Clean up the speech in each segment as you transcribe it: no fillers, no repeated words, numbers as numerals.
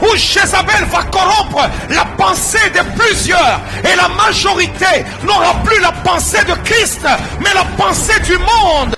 Où Jézabel va corrompre la pensée de plusieurs et la majorité n'aura plus la pensée de Christ mais la pensée du monde.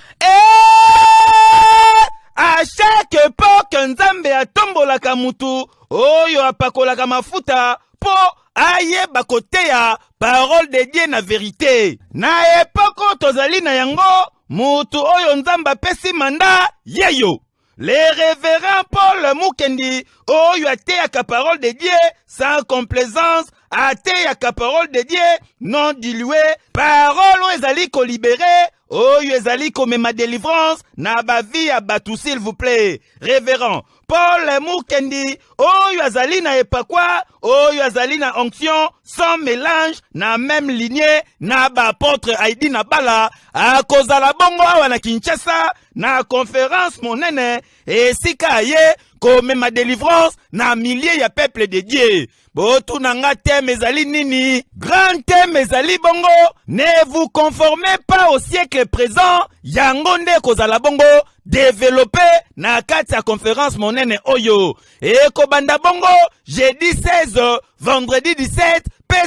À chaque époque Nzambe atombolaka mutu oyo apakolaka mafuta po ayeba koteya parole de Dieu na vérité. Na époque tozali na yango mutu oyo Nzambe apesi manda yeyo. Les révérends Paul Mukendi, oyo ateyaka parole de Dieu sans complaisance, ateyaka parole de Dieu non diluée, parole oyo ezali ko libérer, oyo ezali ko mema délivrance, na ba vie ya batu s'il vous plaît. Révérend Paul Mukendi, oyo azali na epakwa, oyo azali na onction, sans mélange, na même lignée, na ba apôtre Aidi na bala, a kozala bongo awa na Kinshasa, na conférence monene, et sika ye, comme ma délivrance, na milliers ya peuple de Dieu. Botu nanga thème ezali nini? Grand thème ezali bongo, ne vous conformez pas au siècle présent, yango nde kozala bongo, développé na kati ya conférence monene oyo. Et kobanda bongo, jeudi 16, vendredi 17,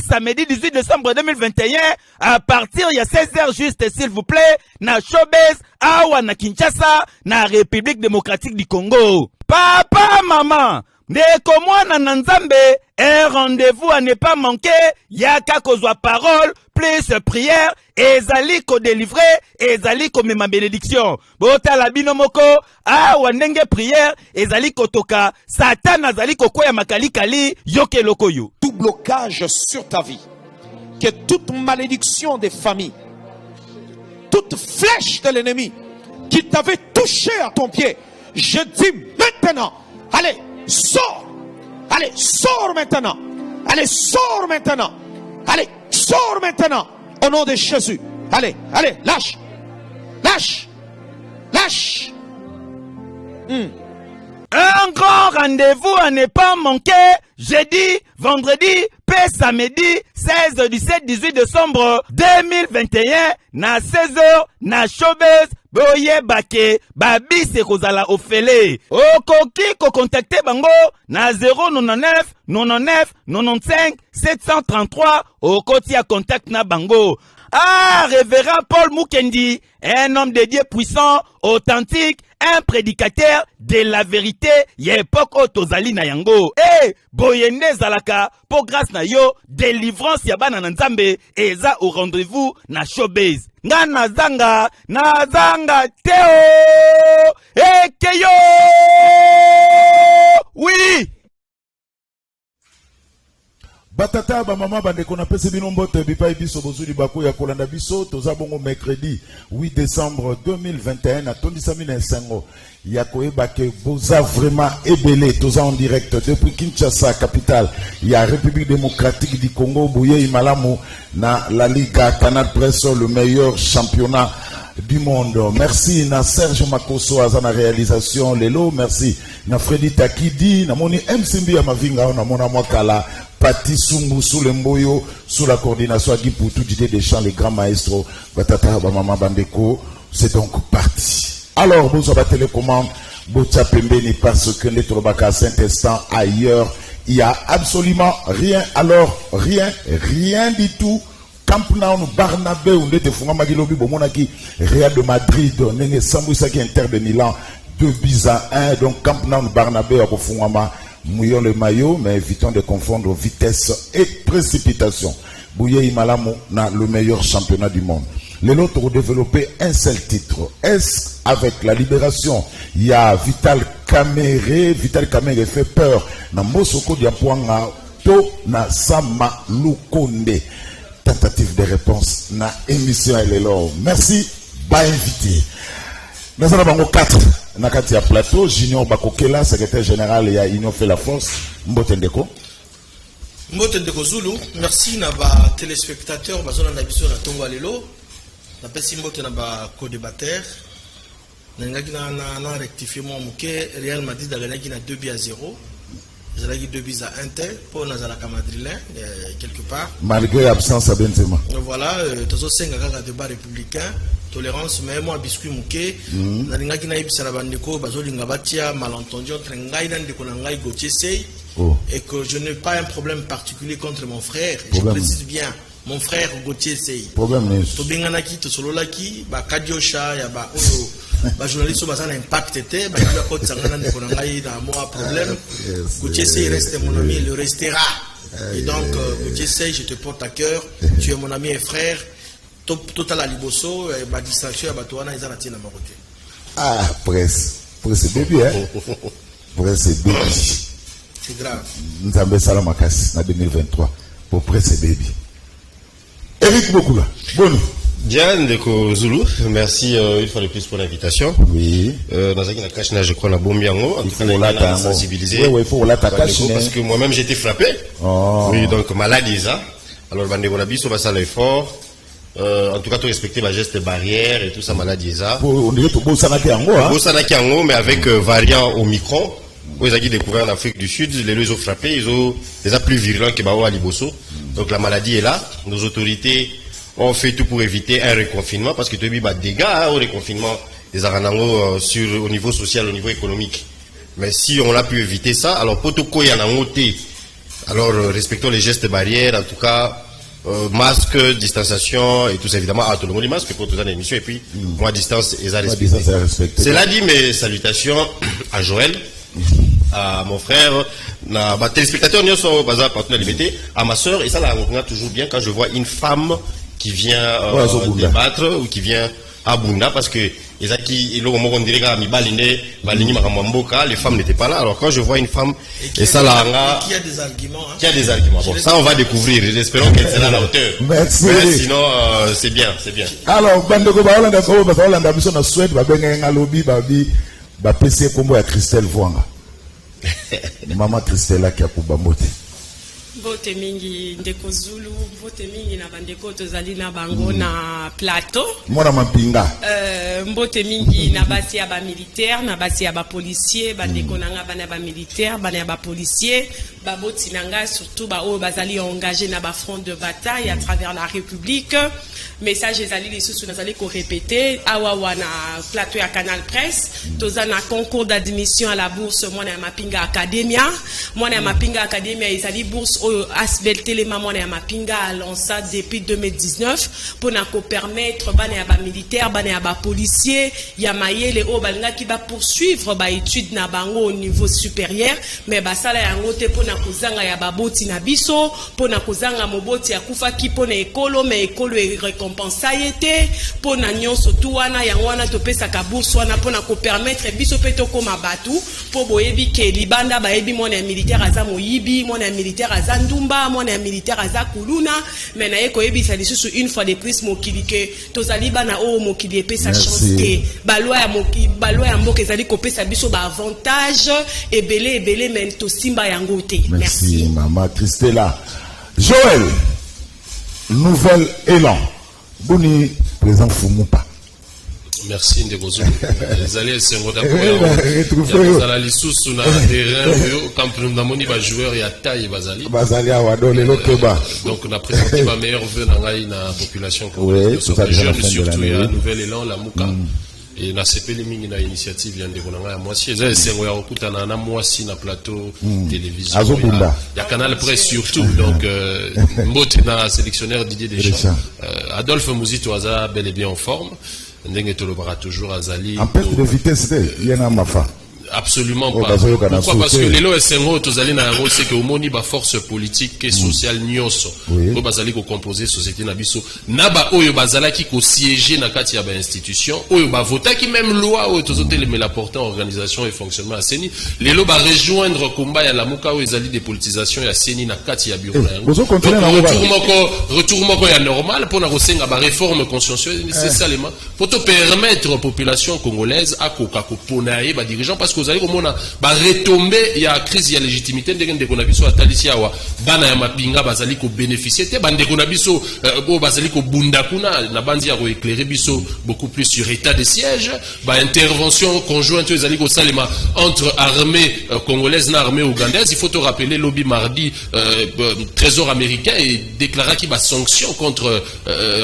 samedi 18 décembre 2021, à partir ya 16h juste s'il vous plaît, na Showbiz, awa na Kinshasa, na République démocratique du Congo. Papa, maman, ndeko mwana na Nzambe, un rendez-vous à ne pas manquer, yaka kozwa parole, plus prière, ezali ko délivrer, ezali ko mema bénédiction. Bota la binomoko, awa ndenge prière, ezali ko toka, Satan azali ko koya makali kali, yoke lokoyo. Tout blocage sur ta vie, que toute malédiction des familles, toute flèche de l'ennemi qui t'avait touché à ton pied, je dis maintenant, allez, sors! Allez, sors maintenant! Allez, sors maintenant! Allez, sors maintenant! Au nom de Jésus! Allez, allez, lâche! Lâche! Lâche! Un grand rendez-vous à ne pas manquer, jeudi, vendredi, samedi, 16, 17, 18 décembre 2021, na 16h, na Showbiz, boye bake, babi se kozala ofele. Okoki ko contacter bango, na 099, 99, 95, 733, okoti a contact na bango. Ah, révérend Paul Mukendi, un homme de Dieu puissant, authentique, un prédicateur de la vérité, yepok otozali na yango. Boyende zalaka, pour grâce na yo, délivrance yabana na Nzambe, eza au rendez-vous na Showbiz. Nga nazanga teo, ekeyo, oui. Batata ba mama bandeko na pesi bino mbote bipai biso bozuli bako ya kolanda biso toza bongo mercredi 8 décembre 2021 na tondisami na esengo ya koyeba ke boza vraiment ebele toza en direct depuis Kinshasa capitale ya République démocratique du Congo boye imalamu na la Liga Canal Presse le meilleur championnat du monde. Merci na Serge Makoso à la réalisation lelo, merci na Freddy Takidi na moni MCB ya mavinga na mona mwakala Pati Sumbu sous le Mboyo, sous la coordination à Guy Poutou, Didier Deschamps, les grands maestros, Batata, Bamama Bandeko, c'est donc parti. Alors, vous avez la télécommande, Botsa Pembeni, parce que les Trobaka Saint-Instant, ailleurs, il n'y a absolument rien, alors rien du tout. Camp Nou, Barnabé, on était Funga Magilobi, Bomonaki, Real de Madrid, Nene Samboussaki, Inter de Milan, 2-1, donc Camp Nou, Barnabé, à Fungama. Mouillons le maillot, mais évitons de confondre vitesse et précipitation. Bouye Imalamu na le meilleur championnat du monde. Les autres ont développé un seul titre. Est-ce avec la libération? Il y a Vital Kamere fait peur. Na Mosoko Diapuanga to na Sama Lukonde. Tentative de réponse na émission Elelo. Merci, ba invité. Nous avons 4 na kati ya plateau. Junior Bakokela, secrétaire général ya Union fait la force. Mbotendeko. Mbotendeko Zulu, merci na ba téléspectateurs bazona na biso na tongo lelo. Na pesi mbote na ba co-débatteur. Na ngaki na rectifier mon muke Real Madrid a gagné na 2-0. Ils ont gagné 2-1 pour Nazalaka Madrilène quelque part. Malgré l'absence à Benzema. Voilà, tozo senga kaka débat républicain, tolérance mais moi biscuit muke. Na ngaki na ibisa bandeko bazolinga batia malentendu entre ngai na ndeko na ngai Gauthier Sey. Et que je n'ai pas un problème particulier contre mon frère. Je précise bien, mon frère Gauthier Sey. Problème n'est pas. Tobenganaki, tosololaki, ba Kadiosha, ya ba Oyo. Les journalistes ont un impact, il problème. Gauthier Sey reste mon ami, il le restera. Et donc, Gauthier Sey, je te porte à cœur. Tu es mon ami et frère. Total Aliboso, ma distraction, Batouana, ils en attirent à ma côté. Ah, presse. Presse baby, hein? Presse baby. C'est grave. Nous avons Salamakasi en 2023 pour Presse baby. Eric Bokula, bon. Diane de Zulu, merci une fois de plus pour l'invitation. Oui. Dans un cache je crois la bombe yango. Il faut la sensibiliser. Oui, il faut la parce que moi-même j'ai été frappé. Oh. Oui, donc maladie ça. Alors bandeko na biso va ça l'effort. En tout cas, tout respecter ma geste barrière et tout ça maladie ça. On dirait tout beau sanaki yango hein. Beau sanaki yango mais avec variant Omicron. Ils ont découvert en Afrique du Sud, les ont frappé, ils ont déjà plus virulents que Bao Aliboso. Donc la maladie est là. Nos autorités on fait tout pour éviter un reconfinement parce que tu as eu des dégâts au reconfinement des Aranango au niveau social, au niveau économique. Mais si on a pu éviter ça, alors potoko y en a monté. Alors respectons les gestes barrières, en tout cas masque, distanciation et tout ça évidemment. Tout le monde les masques pour toute l'émission et puis moi distance et ça respecter. Cela dit mes salutations à Joël, à mon frère, à ma téléspectateur, à ma soeur et ça là on a toujours bien quand je vois une femme qui vient débattre ou qui vient à Bunda parce que les femmes n'étaient pas là. Alors quand je vois une femme et ça là, qui a des arguments. Hein? Qui a des arguments. Bon, ça on va découvrir. Espérons qu'elle sera à la hauteur. Merci. Mais sinon c'est bien, c'est bien. Alors bandeko baolanda ko baolanda biso na Suède babenga ngalobi babi ba PC kombo ya Christelle Vwanga. Mama Christelle qui a kubambote. Mbote mingi ndeko Zulu, mbote mingi na bandeko tozali na bango na plateau. Mwana mapinga. Mbote mingi na basi ya ba militaire, na basi ya ba policier, bandeko nanga bana ba militaire, bana ya ba policier, baboti nanga surtout ba o bazali engagé na ba front de bataille à travers la République. Message ezali lisusu nazali ko répéter awa na plateau ya Canal Presse, toza na concours d'admission à la bourse mwana ya Mapinga Academia. Mwana ya Mapinga Academia ezali bourse Asbel Telema mwana ya Mapinga a lancé depuis 2019 pour na ko permettre bana ya ba militaire, bana ya ba policier, ya mayele o balinga ki ba poursuivre ba études na bango au niveau supérieur, mais ba sala yango te pour na kozanga ya baboti na biso, pour na kozanga moboti ya kufa ki pour na ekolo, mais ekolo e récompensa yete, pour na nyonso tu wana ya wana to pesa ka bourse wana pour na ko permettre biso peto koma batu, pour boyebi ke libanda ba yebi mwana ya militaire aza moyibi, mwana ya militaire aza ndumba, mwana ya militaire aza kuluna, mais na eko yebi sa lisusu une fois de plus mokili ke tozali bana o mokili epesa chance te balwa ya mokili balwa ya mboka ezali ko pesa biso ba avantage ebele men to simba yango te. Merci maman Christella. Joël, nouvel élan. Boni présent Fumupa. Merci ndeko Zulu. Ezali sengo d'abord. Za la lisusu na terrain quand nous namoni ba joueurs ya taille bazali. Bazali awado lelo keba. Donc on a présenté ma meilleure vœu na ngai na population congolaise. Surtout ya nouvel élan la muka. Et na sepeli mingi na initiative ya ndeko na ngai ya mwasi. Ezali sengo ya okutana na mwasi na plateau télévision. Ya Canal Presse surtout. Donc mbote na sélectionneur Didier Deschamps. Adolphe Mouzito aza bel et bien en forme. Ndenge tolobara toujours azali en perte de vitesse il y en a mafa Absolument pas. Pourquoi? Parce que les lois SNO, c'est que omoni ba force politique et sociale nyonso. Ko bazali ko composer société na biso. Na ba oyo bazala ki ko siéger na kati ya ba institution, oyo ba vota ki même loi oyo tozote mais la porter en organisation et fonctionnement à Seni. Les lois ba rejoindre combat ya la muka oyo ezali dépolitisation ya Seni na kati ya bureau. Retour moko ya normal pour na kosenga ba réforme consciencieuse nécessairement pour te permettre aux populations congolaises à koka ko ponaye ba dirigeants parce que vous allez komona ba retomber ya crise ya légitimité ndenge ko na biso atalisi awa bana ya mapinga bazali ko bénéficier te bande ko na biso bo bazali ko bunda kuna na bandi ya ko éclairer biso beaucoup plus sur état de siège ba intervention conjointe ezali ko salema entre armée congolaise na armée ougandaise. Il faut te rappeler lobby mardi trésor américain et déclara qu'il va sanction contre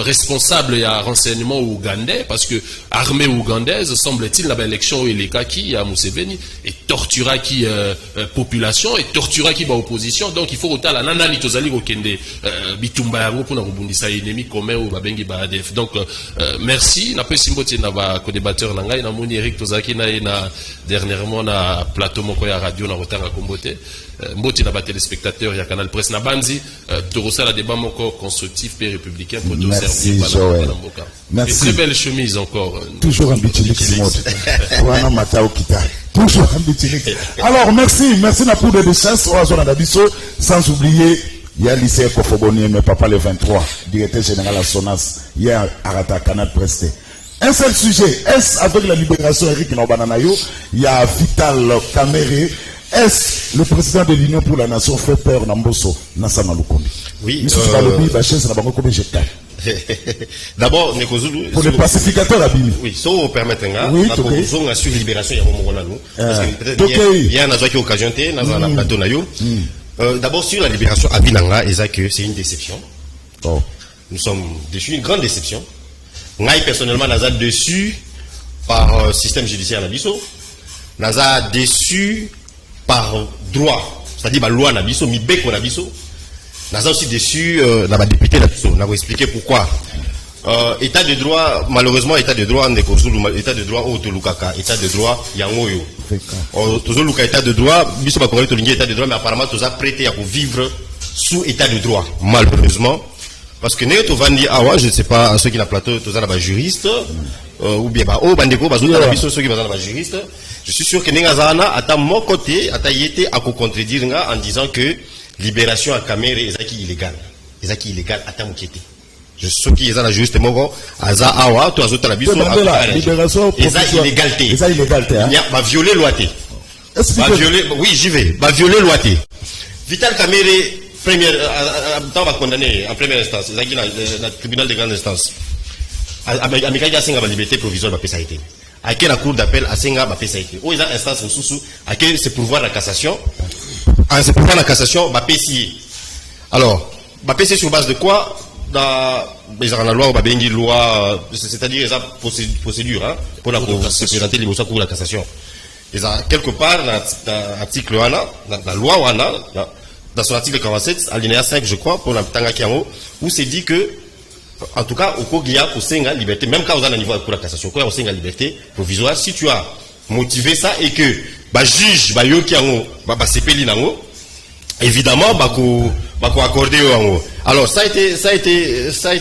responsable ya renseignement ougandais parce que armée ougandaise semble-t-il la élection et les cas qui à Museveni et tortura qui population et tortura qui ba opposition. Donc il faut autant la nana litozali ko kende bitumba yango pour na kobundisa ennemi commun ou babengi ba ADF. Donc merci na pesi mbote na ba co-débatteur na ngai na moni Eric tozaki na dernièrement na plateau moko ya radio na rotanga kombote mbote na ba téléspectateurs ya Canal Presse na banzi torosa la débat moko constructif et républicain pour tout servir bana mboka. Merci. Très belle chemise encore. Toujours un bitinique Simone. Wana matao kita. Toujours un bitinique. Alors merci na pour de chasse au zone d'Abisso sans oublier il y a lycée Kofoboni mais papa le 23 directeur général à Sonas il y a Arata Canal Presse. Un seul sujet, est-ce avec la libération Eric Nobananayo, il y a Vital Kamere. Est-ce le président de l'Union pour la Nation fait peur Namboso Nassana Lukondi? Oui. D'abord, pour les pacificateurs Abimi. Oui, si on permet oui, on a sur libération, parce que peut-être il y a une occasion, d'abord sur la libération Abinanga, c'est une déception. Oh. Nous sommes déçus, une grande déception. Moi personnellement, Naza déçu par le système judiciaire Nabiso. Naza déçu par droit, c'est-à-dire la loi Nabiso, Mibeko Nabiso. Naza aussi déçu dans la députée Nabiso. On va expliquer pourquoi. État de droit, malheureusement, état de droit, état de droit, Otolukaka, état de droit, Yangoyo. Tozoluka, état de droit, Biso Bakore Tolingi, état de droit, mais apparemment, tous a prêté à vivre sous état de droit, malheureusement. Parce que Néo Tovandi, je ne sais pas, ceux qui n'ont plateau, tous a juriste, ou bien, Bandeko, Bazo, ceux qui ont juriste. Je suis sûr que Nengazana, à mon côté, à Yete, à contredire en disant que libération à Kamere est illégal. Est illégal à Tamokete. Je suis sûr qu'il y a la juriste Mogo, Aza Awa, toi, Zota la Bisso, libération, illégalité. Il y a violer loité. Oui, j'y vais. Violer loité. Vital Kamere, première, temps va condamner en première instance, dans le tribunal de grande instance. Amikaïda a la liberté provisoire, ça a été. À quelle la cour d'appel a Senga ça a été. Où est instance sous à quel c'est pourvoir la cassation. C'est pourvoir la cassation, PCI. Alors, PCI sur base de quoi? Dans la loi, c'est-à-dire les procédures pour la présenter les motions pour la cassation. Quelque part, dans l'article 1, dans la loi, dans son article 47, alinéa 5, je crois, pour la Tanga Kiamo, où c'est dit que, en tout cas, au Kogia, au Senga liberté, même quand on a un niveau pour la cassation, au Senga liberté provisoire, si tu as motivé ça et que, juge, Yokiango, Sepeli Nango, évidemment, accordé au. Alors, ça a été. C'est ça.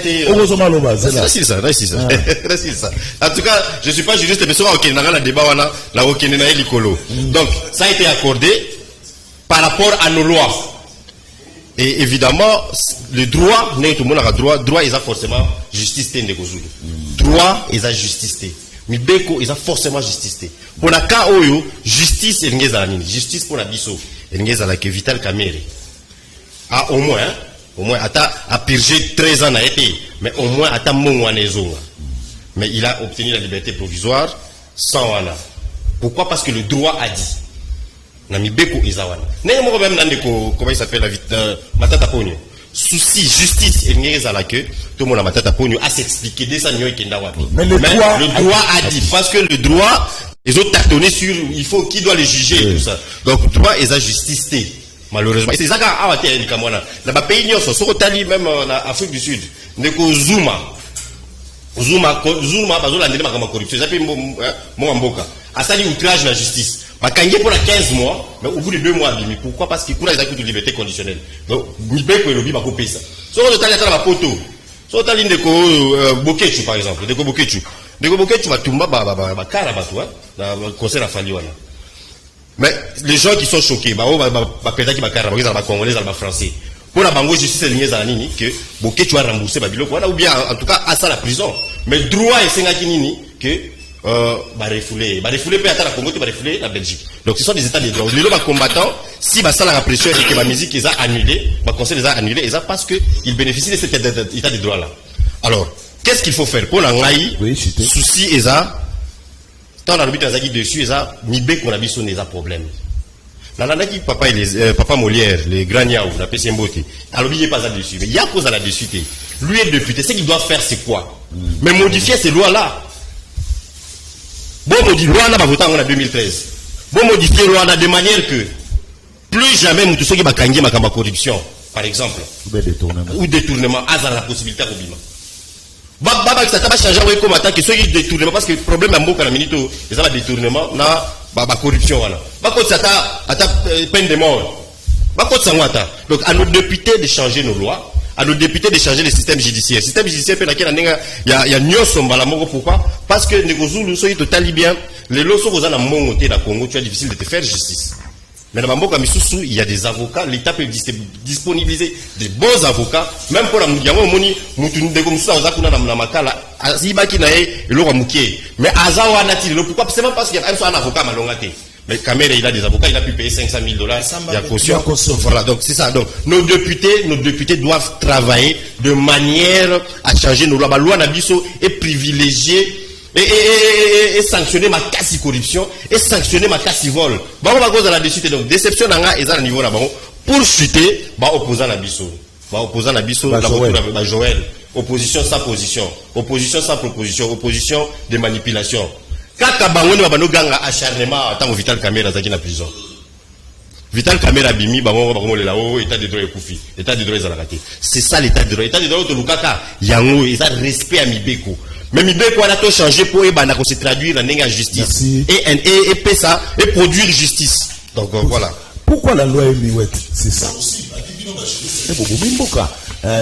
En tout cas, je ne suis pas juriste, mais souvent, on a un débat, donc, ça a été accordé par rapport à nos lois. Et évidemment, le droit, tout le monde a droit, il a forcément justice. Droit, il a justice. Mais Beko, il a forcément justice. Pour la cas où justice, il y a justice pour la biso. Il y a la Vital Kamere. Au moins, à purger 13 ans, mais au moins, à mais il a obtenu la liberté provisoire sans wana. Pourquoi? Parce que le droit a dit. Nami Beko Izawana. Comment il s'appelle la Matata Pogno. Souci, justice, et n'y a que tout le monde a Matata Pogno à s'expliquer dès ça. Mais le droit a dit. Parce que le droit, les autres tâtonné sur, il faut, qui doit le juger et tout ça. Donc, le droit, ils ont justice. Malheureusement. C'est ça qu'a avaté à Kamwana. Dans le pays, ils sont tali même en Afrique du Sud. Neko Zuma, bazola ndema kama corruption. Ça fait mon mboka. Asali outrage la justice. Bakangé pour 15 mois, mais au bout de 2 mois, bimi. Pourquoi? Parce qu'il y a une liberté conditionnelle. Donc, Mibeko et Lobi, Bako Pesa. Sur le total, il y a un poteau. Sur le total, il y a un Bokechu, par exemple. Deko Bokechu. Deko Bokechu, Batumba, Bakara, Batouan, dans le concert à Faliwana. Mais les gens qui sont choqués, Bakara, Bakara, Bakara, Congolais, Français. Pour la bango justice lignée Zanini, que Bokechu a remboursé Babylone, ou bien, en tout cas, à ça la prison. Mais le droit est Sengakinini, que, refoulé peut attendre la Congo, refoulé la Belgique. Donc ce sont des états de droit. Les combattants, si ça la pression et que la musique les a annulés, le conseil les a annulés, et ça parce qu'ils bénéficient de cet état de droit là. Alors, qu'est-ce qu'il faut faire pour l'engaï? Souci et ça, tant dans le but de dessus, et ça, Mibé qu'on a vu son problème. Nananaki papa Molière, les grands Niaou, la PC Mbote, alors il n'est pas là-dessus. Mais il y a cause à la dessus. Lui est député, ce qu'il doit faire c'est quoi? Mais modifier ces lois là. Bon, modifier Rwanda va voter en 2013. Bon, modifier Rwanda de manière que plus jamais tout ce qui va gagner ma corruption, par exemple, ou détournement, a la possibilité de bima. Baba, ça va changer comme attaque que ceux qui détournement, parce que le problème est beaucoup à la minute, ils ont le détournement, na corruption. Bako ça ta peine de mort. Bako ça ngata. Donc, à nos députés de changer nos lois. À nos députés de changer le système judiciaire. Le système judiciaire, il y a Nyoso Mbalamongo. Pourquoi? Parce que Negozulu, soyez total bien, les lois sont dans mon côté, la Congo, tu as difficile de te faire justice. Mais dans Mboka Misusu, il y a des avocats, l'État peut disponibiliser des bons avocats, même pour la Moudiamo, Moni, Moutoun de Gomoussa, Ozakuna, Namakala, Azibaki Nae, et Laura Mouké. Mais Azawa Nati, pourquoi? C'est même parce qu'il y a un avocat malongate. Mais Kamere, il a des avocats, il a pu payer $500 000. Il y a caution. Voilà, donc c'est ça. Donc, nos députés doivent travailler de manière à changer nos lois. La loi Nabiso est privilégiée et sanctionner ma casse corruption et sanctionner ma casse vol. Bah, on va cause de la décision. Donc, déception n'a et ça, à niveau là-bas. Pour chuter, bah, opposant Nabiso. Bah, opposant Nabiso, la Joël. Opposition sans position. Opposition sans proposition. Opposition de manipulation. Kaka bangoni babano ganga acharnement tant Vital Kamera zaki na prison. Vital Kamera bimi bango le lao état de droit ekufi, état de droit ezalakati. C'est ça l'état de droit. État de droit to lukaka yango eza respect à Mibeko. Mais Mibeko a tout changé pour ebana ko se traduire en ngenga justice et pesa et produire justice. Donc voilà. Pourquoi la loi est miouette? C'est ça. C'est bon Mimboka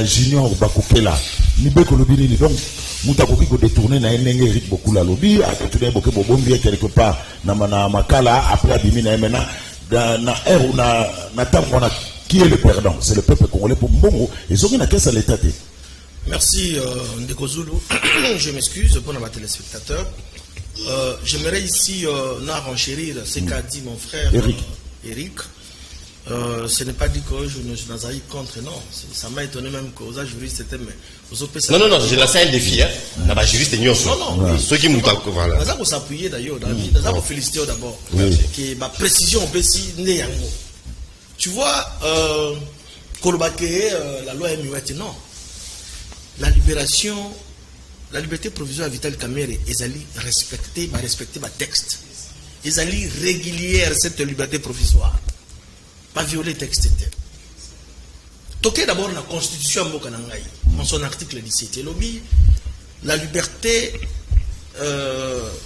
Junior Bakokela. Mibeko lobini donc Moutakoki ko détourner na nenge Eric beaucoup la lobby a détourné beaucoup bombi quelque part na makala après abimi na mena na erreur na tambo na qui est le perdant? C'est le peuple congolais pour Mbongo et ce qui n'a qu'à l'état. Merci Ndeko Zulu. Je m'excuse pour nos téléspectateurs. J'aimerais ici renchérir ce qu'a dit mon frère Eric. Ce n'est pas dit que je ne suis pas contre, non. Ça m'a étonné même qu'aux juristes étaient. Non, j'ai lancé un défi. Là, les juristes sont non. Ceux qui m'ont voilà. Nous avons s'appuyer d'ailleurs, nous avons félicité d'abord. Que ma précision, on peut s'y né. Tu vois, la loi est muette, non. La libération, la liberté provisoire Vital Kamere, ils allaient respecter ma texte. Ils allaient régulière cette liberté provisoire. Pas violer le texte. Toquez d'abord la constitution en son article 17. La liberté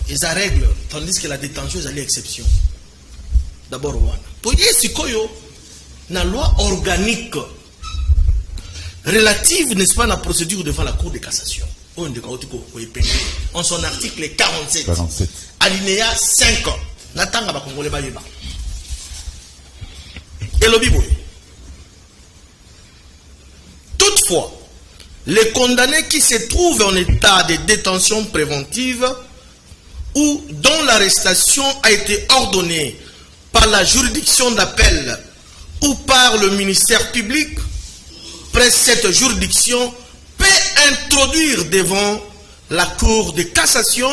est à règle, tandis que la détention est à l'exception. D'abord, pour dire si la loi organique relative, n'est-ce pas, à la procédure devant la Cour de cassation, en son article 47, alinéa 5, n'attend pas Congolais Bayeba. Et le Bible. Toutefois, les condamnés qui se trouvent en état de détention préventive ou dont l'arrestation a été ordonnée par la juridiction d'appel ou par le ministère public, près cette juridiction peut introduire devant la Cour de cassation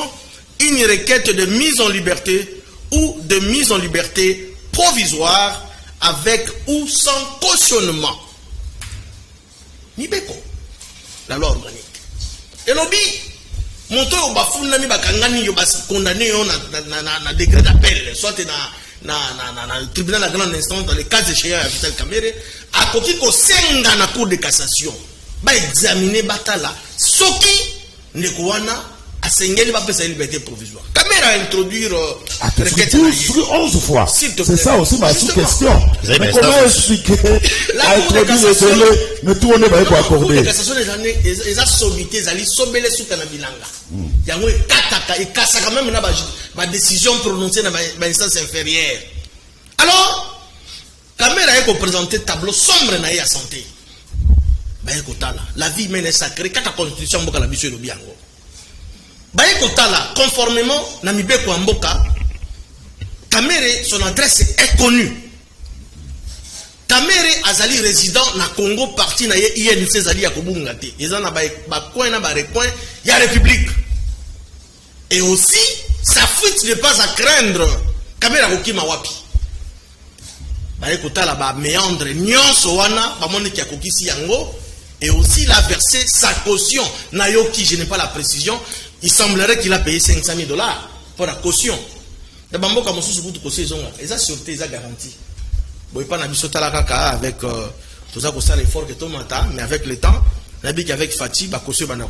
une requête de mise en liberté ou de mise en liberté provisoire avec ou sans cautionnement. Nibeko, la loi organique. Et l'obi, monto au bafou nami bakangani yo bas condamné na décret d'appel, soit na tribunal de grande instance dans les cas échéants à Vital Kamere, a koki ko senga na cour de cassation, ba examiner batala, soki nekowana Sengeli va passer liberté provisoire. Caméra introduire requête 11 fois. C'est ça aussi ma sous-question. Mais comment expliquer à introduire le délai, ne tout on est pas accordé. La cassation des années, ils ont sommité, ils ont sommé les soutes à la bilanga. Il y a un kataka, et kassa quand même ma décision prononcée dans ma instance inférieure. Alors, caméra est représenté tableau sombre na ya santé. La vie humaine est sacrée. Quand la constitution mboka la biso le biango. Conformément na mibeko mboka, Kamere, son adresse est connue. Kamere azali résident na Congo parti na INC zali ya kobunga te. Eza na ba coin na ba recoin ya République. Et aussi sa fuite n'est pas à craindre. Kamere akokima wapi. Kotala ba méandre nyonso wana ba moni ki akokisi yango. Et aussi il a versé sa caution. Nayoki, je n'ai pas la précision. Il semblerait qu'il a payé $500,000 pour la caution. D'abord, comme on se dit, ils ont sûreté, ils ont garanti. Bon, il n'y a pas de kaka avec tout ça, ça l'effort que tout le monde a, mais avec le temps, on a dit qu'avec Fatih, la caution va être.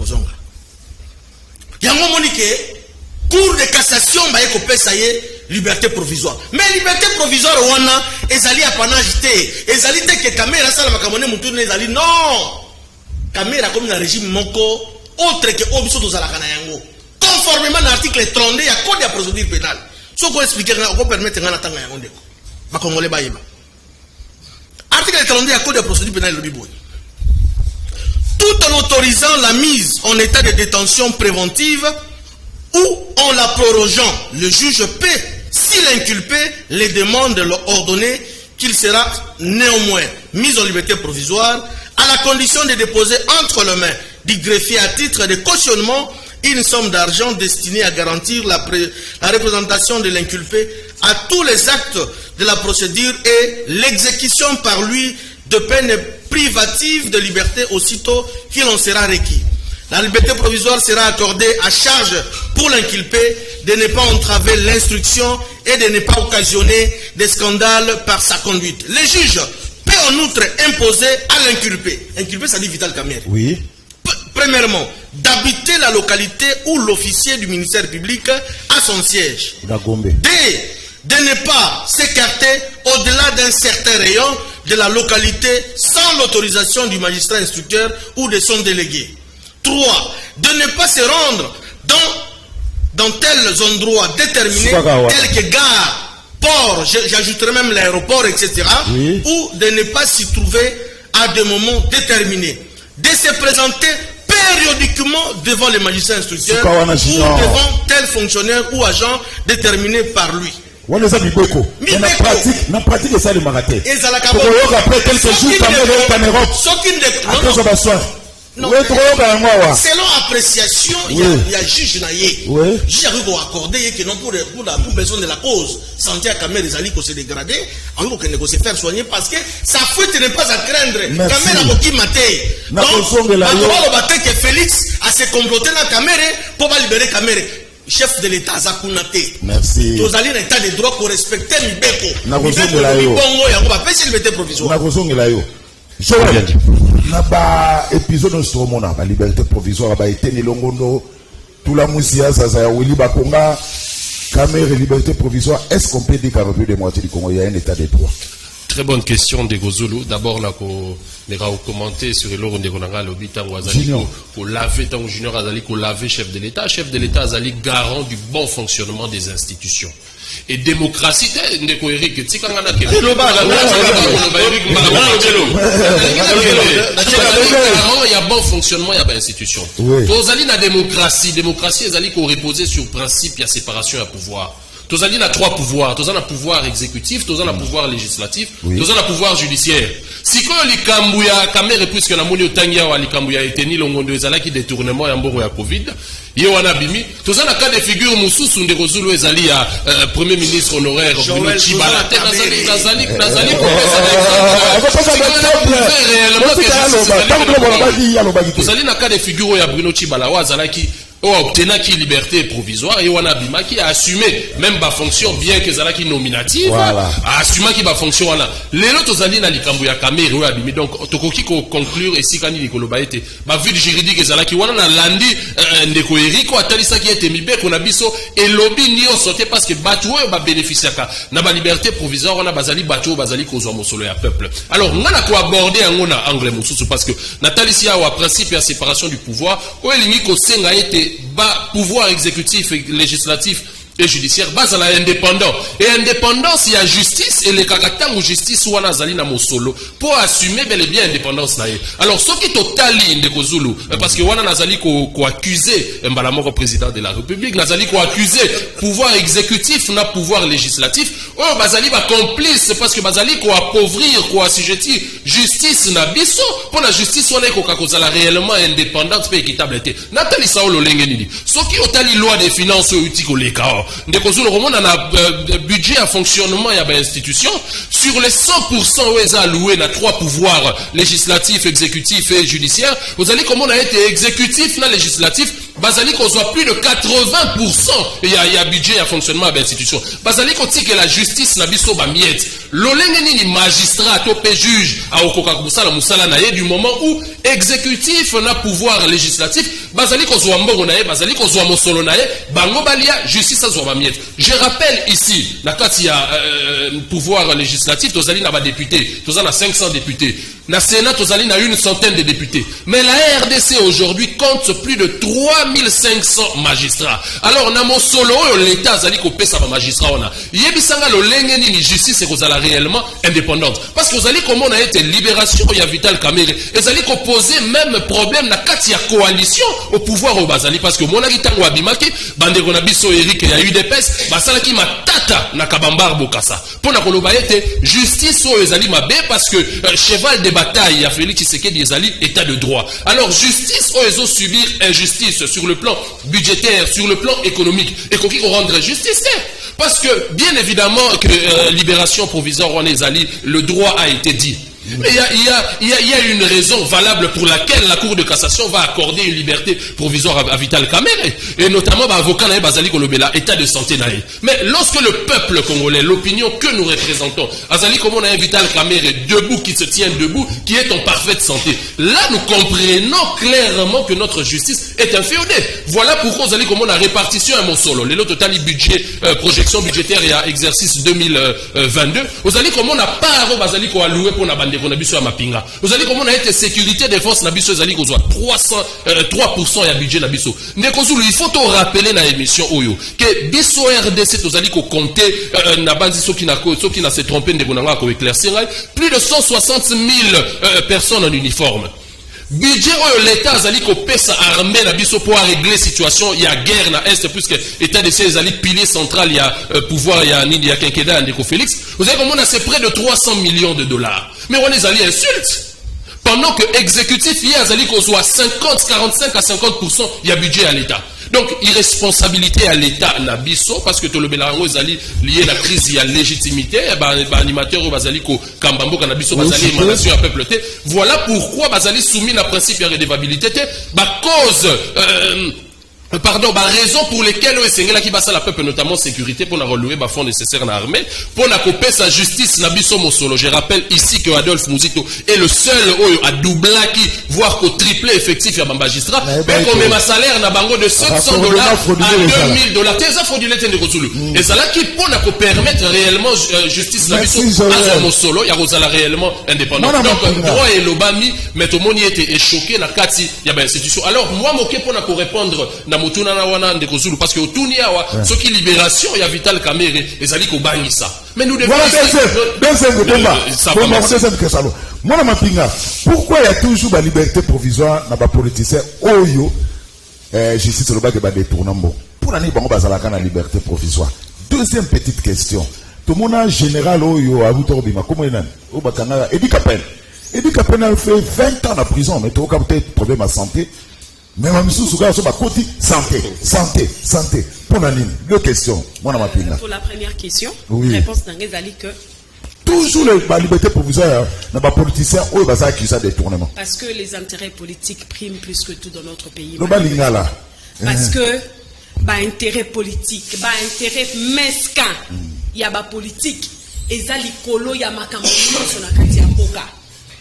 Il y a un moment que cour de cassation, ça y est, liberté provisoire. Mais liberté provisoire, on a, ils allaient à panagité. Ils allaient que caméra, ça, la makamone, moutoune, ils allaient, non! Caméra comme le régime Moko, autre que Obiso de Zalakanayango. Conformément à l'article 32, il y a code de procédure pénale. Ce qu'on explique, on peut permettre un attendre à Yango. Ma Congolais Baïba. Article 32, il y a code de procédure pénale le Biboy. Tout en autorisant la mise en état de détention préventive ou en la prorogeant, le juge peut, s'il inculpé, les demandes ordonnées qu'il sera néanmoins mis en liberté provisoire à la condition de déposer entre les mains du greffier à titre de cautionnement une somme d'argent destinée à garantir la représentation de l'inculpé à tous les actes de la procédure et l'exécution par lui de peines privatives de liberté aussitôt qu'il en sera requis. La liberté provisoire sera accordée à charge pour l'inculpé de ne pas entraver l'instruction et de ne pas occasionner des scandales par sa conduite. Les juges peut en outre imposer à l'inculpé, inculpé ça dit Vital Kamerhe. Oui. Premièrement, d'habiter la localité où l'officier du ministère public a son siège. De ne pas s'écarter au-delà d'un certain rayon de la localité sans l'autorisation du magistrat instructeur ou de son délégué. 3. De ne pas se rendre dans tels endroits déterminés tels que gare, port, j'ajouterai même l'aéroport, etc. Oui. Ou de ne pas s'y trouver à des moments déterminés. De se présenter périodiquement devant les magistrats instructeurs ou devant tel fonctionnaire ou agent déterminé par lui. On les a mis beaucoup. Mais en pratique, ça les maraté. Et ça l'a après quelques jours, en Europe. Non, selon appréciation, il y a juge naïe. Juge a accordé que non pour besoin de la cause. Santé à Kamere les alliés se dégrader, en gros qu'il ne se faire soigner parce que sa fuite n'est pas à craindre. Kamere a qui maté. Donc, on va battre que Félix a se comploté dans Kamere pour libérer Kamere. Chef de l'État Zakunate. Merci. Tous allez dans l'état de droit pour respecter Mibeko. Naba épisode nostromo na liberté provisoire ba eteni longondo tout la musia zaza ya Willy Bakonga Kamere liberté provisoire. Est-ce qu'on peut dire qu'à la de moitié du Congo il y a un état de droit? Très bonne question de Gozulu. D'abord là qu'on ira commenter sur l'ordre de Konanga le bitango azali pour laver tant junior azali pour laver chef de l'État azali garant du bon fonctionnement des institutions. Et démocratie, ndeko Eric, tsikangana ke. Il y a bon fonctionnement, il y a une institution. Tozali na démocratie ezali ko reposer sur principe, il y a séparation à pouvoir. Tozali na trois pouvoirs, tozali na pouvoir exécutif, tozali na pouvoir législatif, tozali na pouvoir judiciaire. Si ko likambu ya Kamere puisque na moni otangia wa likambu ya eteni longondo ezala ki détournement ya mbongo ya Covid, ye wana bimi, tozali na cas de figure mususu ndeko Zulu ezali ya premier ministre honoraire Bruno Tshibala. Tozali na cas de figure ya Bruno Tshibala wa azalaki on a obtenu qui liberté provisoire et on a bima qui a assumé même ma fonction bien que ça qui nominative a assumé qui ma fonction là les autres alliés na likambo ya caméra ou abimi donc tokoki ko conclure ici quand il koloba été ma vie juridique ça qui wana na landi ndeko Eriko atalisa qui était mibe ko na biso et lobby ni on sauté parce que batu ba bénéficier ka na ba liberté provisoire on a bazali batu bazali kozwa mosolo ya peuple alors ngana ko aborder ngona angle mususu parce que natalisia wa principe ya séparation du pouvoir o elingi ko senga été bas pouvoir exécutif et législatif et judiciaire base à la indépendance et indépendance il y a justice et les caractères ou justice ou anazali na mosolo pour assumer bel et bien indépendance na alors ce qui totali ndeko Zulu parce que wana nazali ko accuser mbala moko président de la République nazali ko accuser pouvoir exécutif na pouvoir législatif oh bazali ba complice parce que bazali ko appauvrir ko assujetti justice na biso pour la justice wana ko kakozala réellement indépendante et équitable été natali sa lo lenge nini ce qui totali loi des finances utiko leka ndeko Zulu komona na budget à fonctionnement ya ba institution sur les 100% où est alloué na trois pouvoirs législatifs, exécutifs et judiciaires vous allez comment on a été exécutif na législatif bazali qu'on soit plus de 80% il y a budget à fonctionnement à l'institution bazali qu'on dit que la justice na biso ba miette lolenge nini magistrat to pe juge a okoka kusala musala na ye du moment où exécutif na pouvoir législatif bazali qu'on soit mbongo na ye bazali qu'on soit mosolo na ye bango balia justice a ba miette je rappelle ici la kati ya pouvoir législatif tozali na ba députés tozali na 500 députés na Sénat tozali na une centaine de députés mais la RDC aujourd'hui compte plus de 3500 magistrats. Alors, na mon solo, l'État zali ko pesa ba magistrat ona. Yebisanga lo lenge ni justice ko zala réellement indépendante. Parce que vous allez comment on a été libération ya Vital Kamerhe. Et zali ko poser même problème na kati ya coalition au pouvoir au bazali parce que mona gitango abimaki bande ko na biso Eric ya UDPS basala ki matata na kabambar bokasa. Pona ko loba ete justice o ezali mabe parce que cheval de bataille ya Félix Tshisekedi ezali état de droit. Alors justice o ezo subir injustice sur le plan budgétaire, sur le plan économique, et qu'on rendre justice. Parce que, bien évidemment, que libération provisoire en Ezali, le droit a été dit. Mais il y a une raison valable pour laquelle la Cour de cassation va accorder une liberté provisoire à Vital Kamerhe. Et notamment, avocat Nae Bazali Kolobela, état de santé Nae. Mais lorsque le peuple congolais, l'opinion que nous représentons, Azali comme on a un Vital Kamerhe debout, qui se tient debout, qui est en parfaite santé. Là, nous comprenons clairement que notre justice est inféodée. Voilà pourquoi Azali comme on a répartition à mon solo. Les lots total budget, projection budgétaire et à exercice 2022. Azali comme on a pas Azali ko alloué pour la qu'on a biso ya mapinga. Vous allez comment on a été sécurité défense na biso zali kozwa 3% ya budget na biso. Ndeko Zulu il faut te rappeler na émission oyo que biso RDC tozali ko compter na bandi soki na se tromper ndeko nanga ko éclaircir plus de 160 000 personnes en uniforme. Budget l'État azali ko pesa armée na biso pour régler situation il y a guerre na est puisque état de ces ali pilier central il y a pouvoir il y a nini il y a quinquennat ndeko Félix vous avez comment on a c'est près de 300 millions de dollars mais on les alliés insultent pendant que exécutif il y a azali ko soit 45 à 50% il y a budget à l'État. Donc, irresponsabilité à l'État Nabiso, parce que tout le Bélarango est lié à la crise, il y a légitimité, animateur au Bazali ko Kambambo Kanabiso Bazali émanation à peuple. Voilà pourquoi Bazali soumis à principe de redevabilité, cause. Pardon, raison pour lesquelles là qui basa la peuple notamment sécurité pour la relever fonds nécessaire dans l'armée pour la couper sa justice nabiso mosolo. Je rappelle ici que Adolphe Muzito est le seul à doubler qui voire qu'au triplé effectif à magistrat mais qu'on met ma salaire na bango de $700 à $2000 tes fraudulés de Kozulu et ça là qui pour la permettre réellement justice nabiso à mosolo ya rozala réellement indépendant donc droit et l'obami mais tout le monde était choqué na kati ya ba institution. Alors moi moké pour na ko répondre mutuna na wana ndeko Zulu parce que otuni awa ce qui libération il y a Vital Kamerhe ezali ko bangisa mais nous devons moi mapinga pourquoi il y a toujours la liberté provisoire na ba politicien oyo justice le bague ba détournement pour la ni bango bazalaka na liberté provisoire. Deuxième petite question tout le monde général oyo abuto bima comment il o bakanga Edi Kapena a fait 20 ans en prison mais tu as peut-être problème à santé. Mais ma mission sur ma côté santé. Pour la ligne, deux questions. Pour la première question, réponse d'Angezali que toujours la liberté provisoire n'a pas politicien ou accusé de détournement. Parce que les intérêts politiques priment plus que tout dans notre pays. parce que bah intérêt politique, bah intérêt mesquin, il y a bah politique, et ça likolo ya makambo sur la kati ya mboka.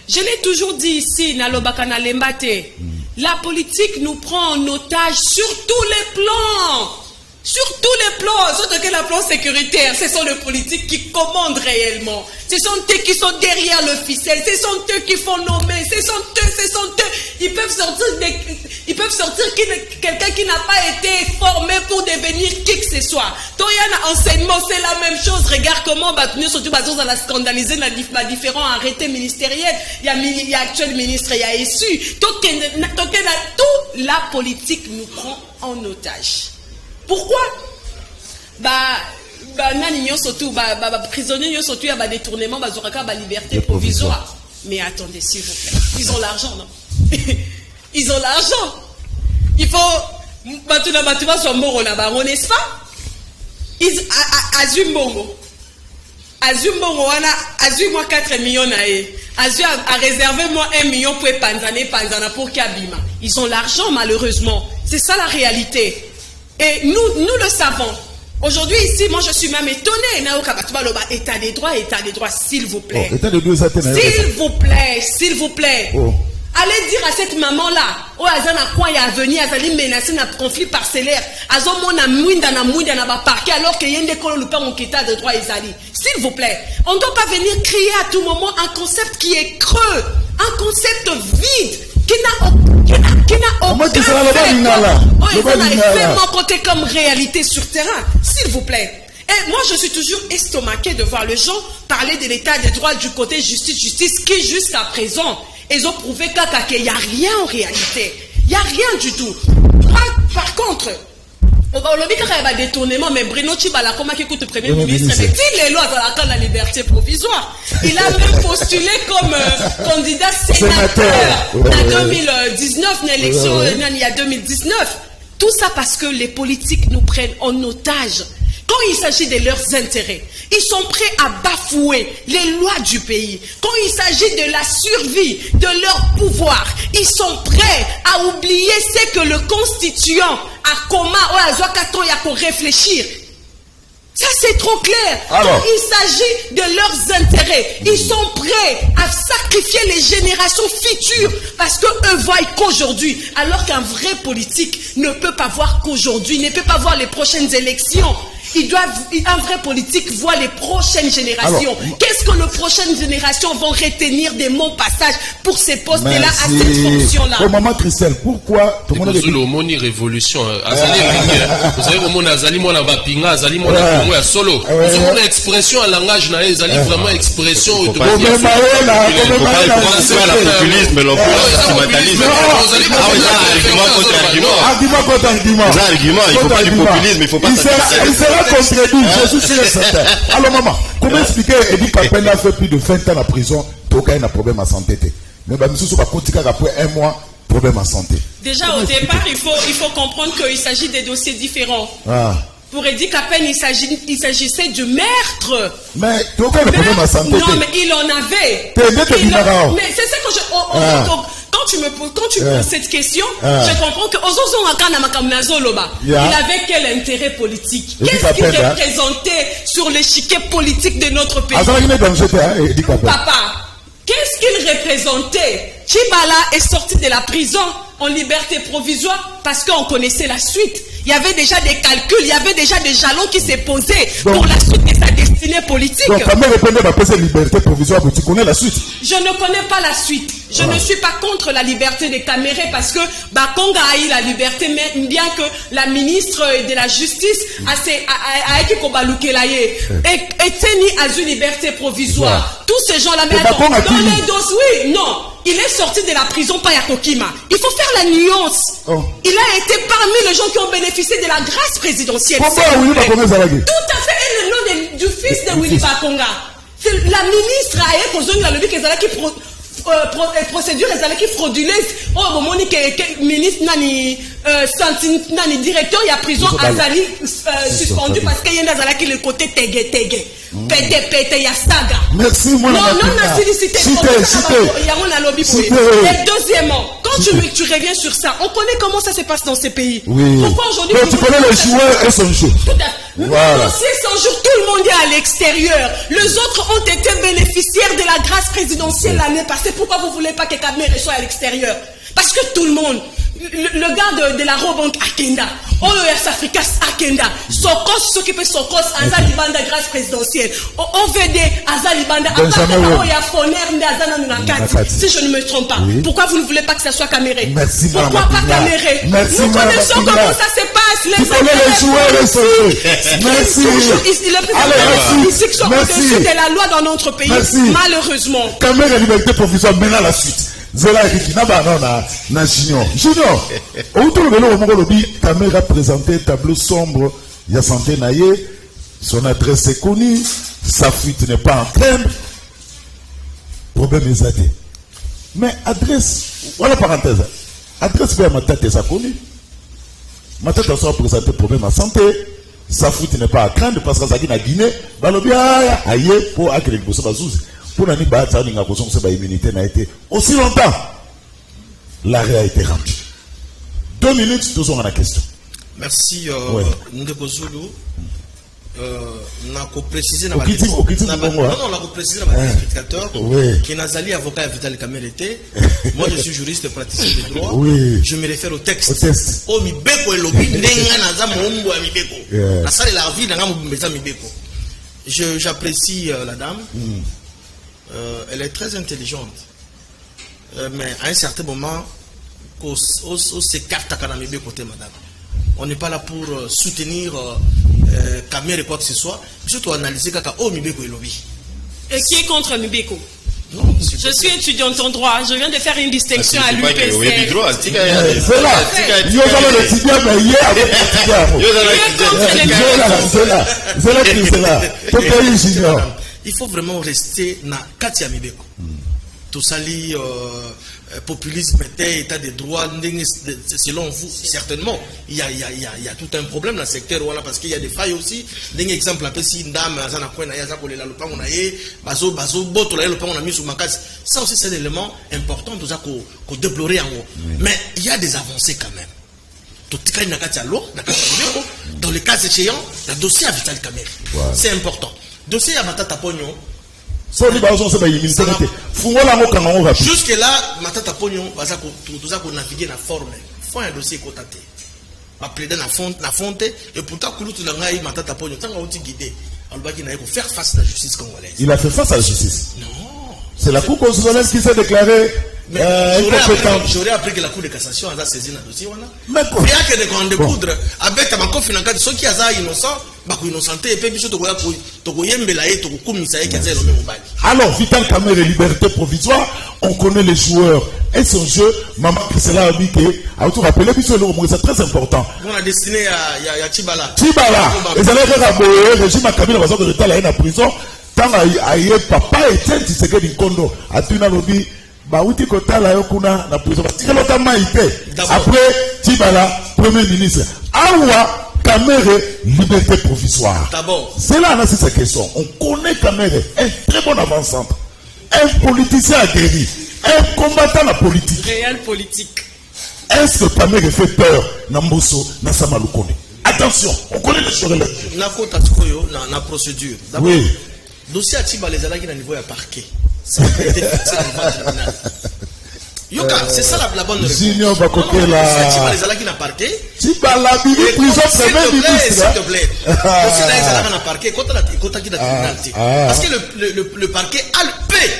Je l'ai toujours dit ici, nalobaka na lembate, la politique nous prend en otage sur tous les plans. Sur tous les plans, surtout que le plan sécuritaire, ce sont les politiques qui commandent réellement. Ce sont eux qui sont derrière le ficelle, ce sont eux qui font nommer, ce sont eux. Ils peuvent sortir quelqu'un qui n'a pas été formé pour devenir qui que ce soit. Donc il y a un enseignement, c'est la même chose. Regarde comment nous surtout dans la scandaliser dans différents arrêtés ministériels. Il y a actuel ministre, il y a issu. Donc tout la politique nous prend en otage. Pourquoi? Prisonniers surtout il y a détournement, liberté provisoire. Mais attendez, s'il vous plaît, ils ont l'argent, non? Ils ont l'argent. Il faut n'est-ce pas? Azumbongo, moi 4 millions a réservé moi 1 million pour Panzana pour Kabima. Ils ont l'argent malheureusement. C'est ça la réalité. Et nous le savons. Aujourd'hui, ici, moi, je suis même étonné. État des droits, s'il vous plaît. S'il vous plaît. Oh. Allez dire à cette maman-là, il y a venu, elle menacer un conflit parcellaire. Alors qu'il y a des état de droit. S'il vous plaît. On ne doit pas venir crier à tout moment un concept qui est creux, un concept vide, qui n'a aucun côté comme réalité sur terrain, s'il vous plaît. Et moi, je suis toujours estomaqué de voir les gens parler de l'état des droits du côté justice, qui jusqu'à présent, ils ont prouvé qu'il n'y a rien en réalité. Il n'y a rien du tout. Par contre, il y a détournement, mais Bruno Tshibala, comment qui écoute le Premier ministre, mais dit les lois dans la liberté provisoire. Il a même postulé comme candidat sénateur en 2019, l'élection il y a 2019. Tout ça parce que les politiques nous prennent en otage. Quand il s'agit de leurs intérêts, ils sont prêts à bafouer les lois du pays. Quand il s'agit de la survie de leur pouvoir, ils sont prêts à oublier ce que le constituant a commun pour réfléchir. Ça, c'est trop clair. Alors, quand il s'agit de leurs intérêts, ils sont prêts à sacrifier les générations futures parce qu'eux voient qu'aujourd'hui, alors qu'un vrai politique ne peut pas voir qu'aujourd'hui, ne peut pas voir les prochaines élections. Un vrai politique voit les prochaines générations. Qu'est-ce que les prochaines générations vont retenir de mon passage pour ces postes-là, à cette fonction-là? Oh, maman Christelle, pourquoi tout le monde est moni révolution? Vous savez comment Azali moi la bapinga, Azali moi la Congo ya solo. Vous avez expression en langage na Azali vraiment expression de populisme, mais l'opportunisme. Argument contre argument. Il faut pas du populisme, il faut pas contredit, je suis sûr et certain. Alors maman, comment expliquer Edi Kapenda a fait plus de 20 ans en prison, donc il a un problème à santé. Mais monsieur va continuer après 1 mois, problème à santé. Déjà au départ, il faut comprendre qu'il s'agit des dossiers différents. Pour Edi Kapenda, il s'agissait du meurtre. Mais tu as un problème à santé. Non, mais il en avait. Mais c'est ça que quand tu me poses cette question, je comprends que il avait quel intérêt politique? Qu'est-ce qu'il représentait sur l'échiquier politique de notre pays? Papa, qu'est-ce qu'il représentait? Tshibala est sorti de la prison en liberté provisoire parce qu'on connaissait la suite. Il y avait déjà des calculs, il y avait déjà des jalons qui s'est posés pour la suite de sa destinée politique. Donc, comment répondre à la liberté provisoire? Tu connais la suite? Je ne connais pas la suite. Je ne suis pas contre la liberté des camérés parce que Bakonga a eu la liberté, mais bien que la ministre de la Justice a été kobalukelaye et tenu à une liberté provisoire. Tous ces gens-là, mais attends, dans les dossiers, oui, non. Il est sorti de la prison par Yakokima. Il faut faire la nuance. Il a été parmi les gens qui ont bénéficié de la grâce présidentielle. Pourquoi Willy Bakonga Zalagi? Tout à fait. Et le nom du fils de Willy Bakonga. C'est la ministre a posé la lobby qui procédure qui frauduleuse. Oh, bon, ministre nani directeur il y a prison Azali suspendu parce qu'il y a Azali qui le côté tégué pété il y a saga. Merci moi. Non, félicité. Il y a un lobby pour lui. Et deuxièmement, quand tu reviens sur ça, on connaît comment ça se passe dans ces pays. Oui. Pourquoi aujourd'hui... Tu connais les joueurs et son jeu. Tout à fait. Voilà. Son jour, tout le monde est à l'extérieur. Les autres ont été bénéficiaires de la grâce présidentielle l'année passée. Pourquoi vous ne voulez pas que Kamere soit à l'extérieur? Parce que tout le monde, le gars de la Robank Akenda, OES Africa Akenda, Sokos s'occupe Sokos, Azalibanda grâce présidentielle, OVD Azalibanda, si je ne me trompe pas. Oui. Pourquoi vous ne voulez pas que ça soit Kamere? Merci. Pourquoi pas Kamere? Nous connaissons comment ça se passe. Les joueurs, merci. Merci. C'est la loi dans notre pays. Merci. Malheureusement. Kamere liberté provisoire, maintenant la suite. Zela Rikinaba na Junior. Junior, autour de l'eau, Kamere a présenté un tableau sombre. Il y a santé naïe. Son adresse est connue. Sa fuite n'est pas en train. Problème est zadé. Mais adresse, voilà parenthèse. Adresse vers ma tête est connue. Ma tête a présenté problème à santé. Sa fuite n'est pas à craindre parce que ça a Guinée. Balobia, aïe, pour accueillir le Bazouzi. Pour l'année basse, immunité n'a été aussi longtemps. L'arrêt a été rendu. 2 minutes, toujours à la question. Merci, Ndeko Zulu. On a précisé dans ma explicateur qui Nazali avocat à Vital Kamere. Moi je suis juriste praticien de droit. Oui. Je me réfère au texte. Oh mi beko et lobby nenga naza mombo a mi beko. Na sala la vie nanga mbeza mi beko. J'apprécie la dame. Elle est très intelligente. Mais à un certain moment, on s'écarte à Kanamébé côté madame. On n'est pas là pour soutenir Kamere quoi que ce soit. Surtout analyser Kaka oh Mibeko et lobby. Et qui est contre Mibeko? Non, je suis étudiante en droit. Je viens de faire une distinction à l'UPC. C'est là. Il faut vraiment rester na Katia Mibeko. Tout ça li populisme, état de droit, selon vous, certainement, il y a tout un problème dans le secteur voilà, parce qu'il y a des failles aussi. D'un exemple, si une dame a ça aussi c'est un élément important qu'on déplorer en haut. Mais il y a des avancées quand même. Dans le cas échéant, le dossier à Vital Kamere. C'est important. Dossier à Matata Pognon. Jusque là, Matata Pognon, nous avons navigué dans la forme. Il faut un dossier cotaté. Ma plaider dans la fonte. Et pourtant, Matata Pognon, tant qu'on a guidé, on va faire face à la justice congolaise. Il a fait face à la justice. Non. C'est la Cour constitutionnelle qui s'est déclarée incompétente. J'aurais appris que la Cour de cassation a saisi un dossier. Mais il y a que de découdre avec ma confiance dans ceux qui sont innocents. Alors, Vital Kamere, liberté provisoire, on connaît les joueurs et son jeu. Maman Priscilla a dit que, c'est très important. On a destiné à Tibala. Tibala. Et ça veut dire que le régime a Kabila va sortir de la prison. Tant aïe papa et tiens, tu sais que du condo. A tu n'as lobby. Bah, où tu côté là, yokuna, la prison. Après, Tibala, premier ministre. Awa. Kamere, liberté provisoire. D'abord. C'est là, c'est sa question. On connaît Kamere, un très bon avant-centre, un politicien aguerri, un combattant la politique. Réel politique. Est-ce que Kamere fait peur Namboso, Nassama Lukone? Attention, on connaît les choses. La procédure. Oui. Dossier à Tiba, les alagis à niveau à parquet. Ça a été fixé à niveau tribunal. Yoka, c'est ça la bonne réponse. Junior va côté là. Les alagis n'a parqué. Tiba la bibi prison premier ministre. S'il te plaît. Aussi là, les alagis n'a parqué. Quand qui n'a tribunal. Parce que le parquet a le paix.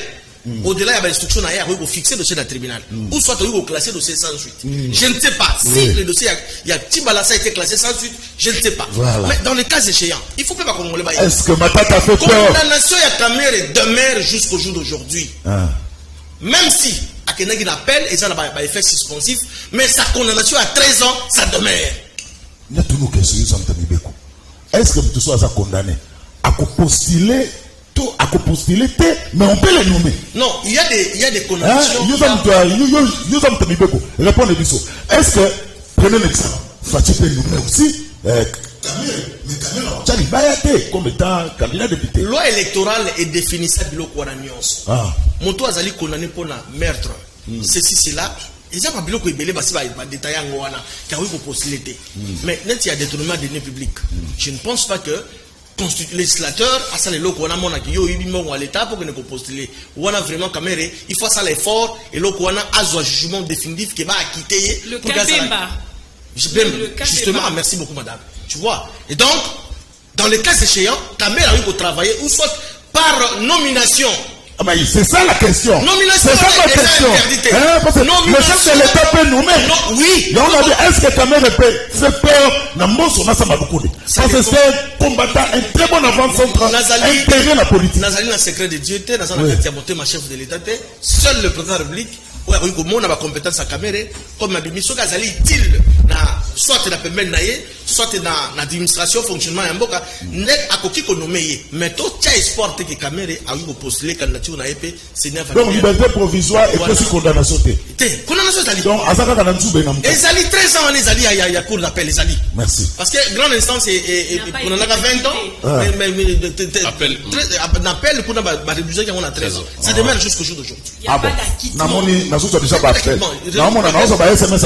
Au-delà, il y a l'instruction à fixer le dossier dans le tribunal. Ou soit il classer le dossier sans suite. Je ne sais pas. Si le dossier, il y a Tibala, ça a été classé sans suite, je ne sais pas. Mais dans les cas échéants, il ne faut pas qu'on le baille. Est-ce que Matata a fait peur? Condamnation à Kamere demeure jusqu'au jour d'aujourd'hui. Même si Akenagi n'appelle et ça n'a pas effet suspensif, mais sa condamnation à 13 ans, ça demeure. Il y a toujours une question. Est-ce que tu sois condamné à postuler? Mais on peut les nommer. Non, il y a des condamnations. Répondez-nous. Est-ce que, prenez l'exemple, Fatih peut nommer aussi comme étant candidat député. Loi électorale est définie ça de l'Okwana Nyons. Moto Azali condamné pour la meurtre. Ceci, c'est là. Et ça, il va détailler en Wana, car il faut postuler. Mais net, il y a détournement des deniers publics. Je ne pense pas que le législateur a ça les locaux, on a mon accueil, il y a l'État pour que nous postuler. On a vraiment caméré, il faut ça l'effort, et l'autre, on a un jugement définitif qui va acquitter. Le Kabemba. Justement, merci beaucoup, madame. Tu vois. Et donc, dans les cas échéants, ta mère a eu pour travailler, ou soit par nomination. Ah bah, c'est ça la question. Nomination. C'est ça la question. Parce que le chef de l'État peut nommer. Oui. Donc on a dit, est-ce que ta mère fait peur? Namboso na sama beaucoup. Parce que c'est un combattant, un très bon avant-centre, intégré la politique. Nazali dans le secret de Dieu, Nazali dans le secret ma chef de l'État, seul le président de la République, on a la compétence à caméra, comme ma bimission, Nazali utile, soit dans le paiement, soit dans l'administration, fonctionnement, net à coquille qu'on nomme. Mais tout ça espoir que caméra a eu postuler candidature na EP, c'est neuf. Donc liberté provisoire et plus condamnation. Condamnation Zali. Donc Azaka Kananzu Benam. Et Zali 13 ans les Zali il y a cours d'appel les Zali. Merci. Parce que grande instance et on en a 20 ans mais appel pour na réduire on a 13 ans. Ça demeure jusqu'au jour d'aujourd'hui. Ah bon. Namoni na soutien déjà pas appel. Namoni na ba SMS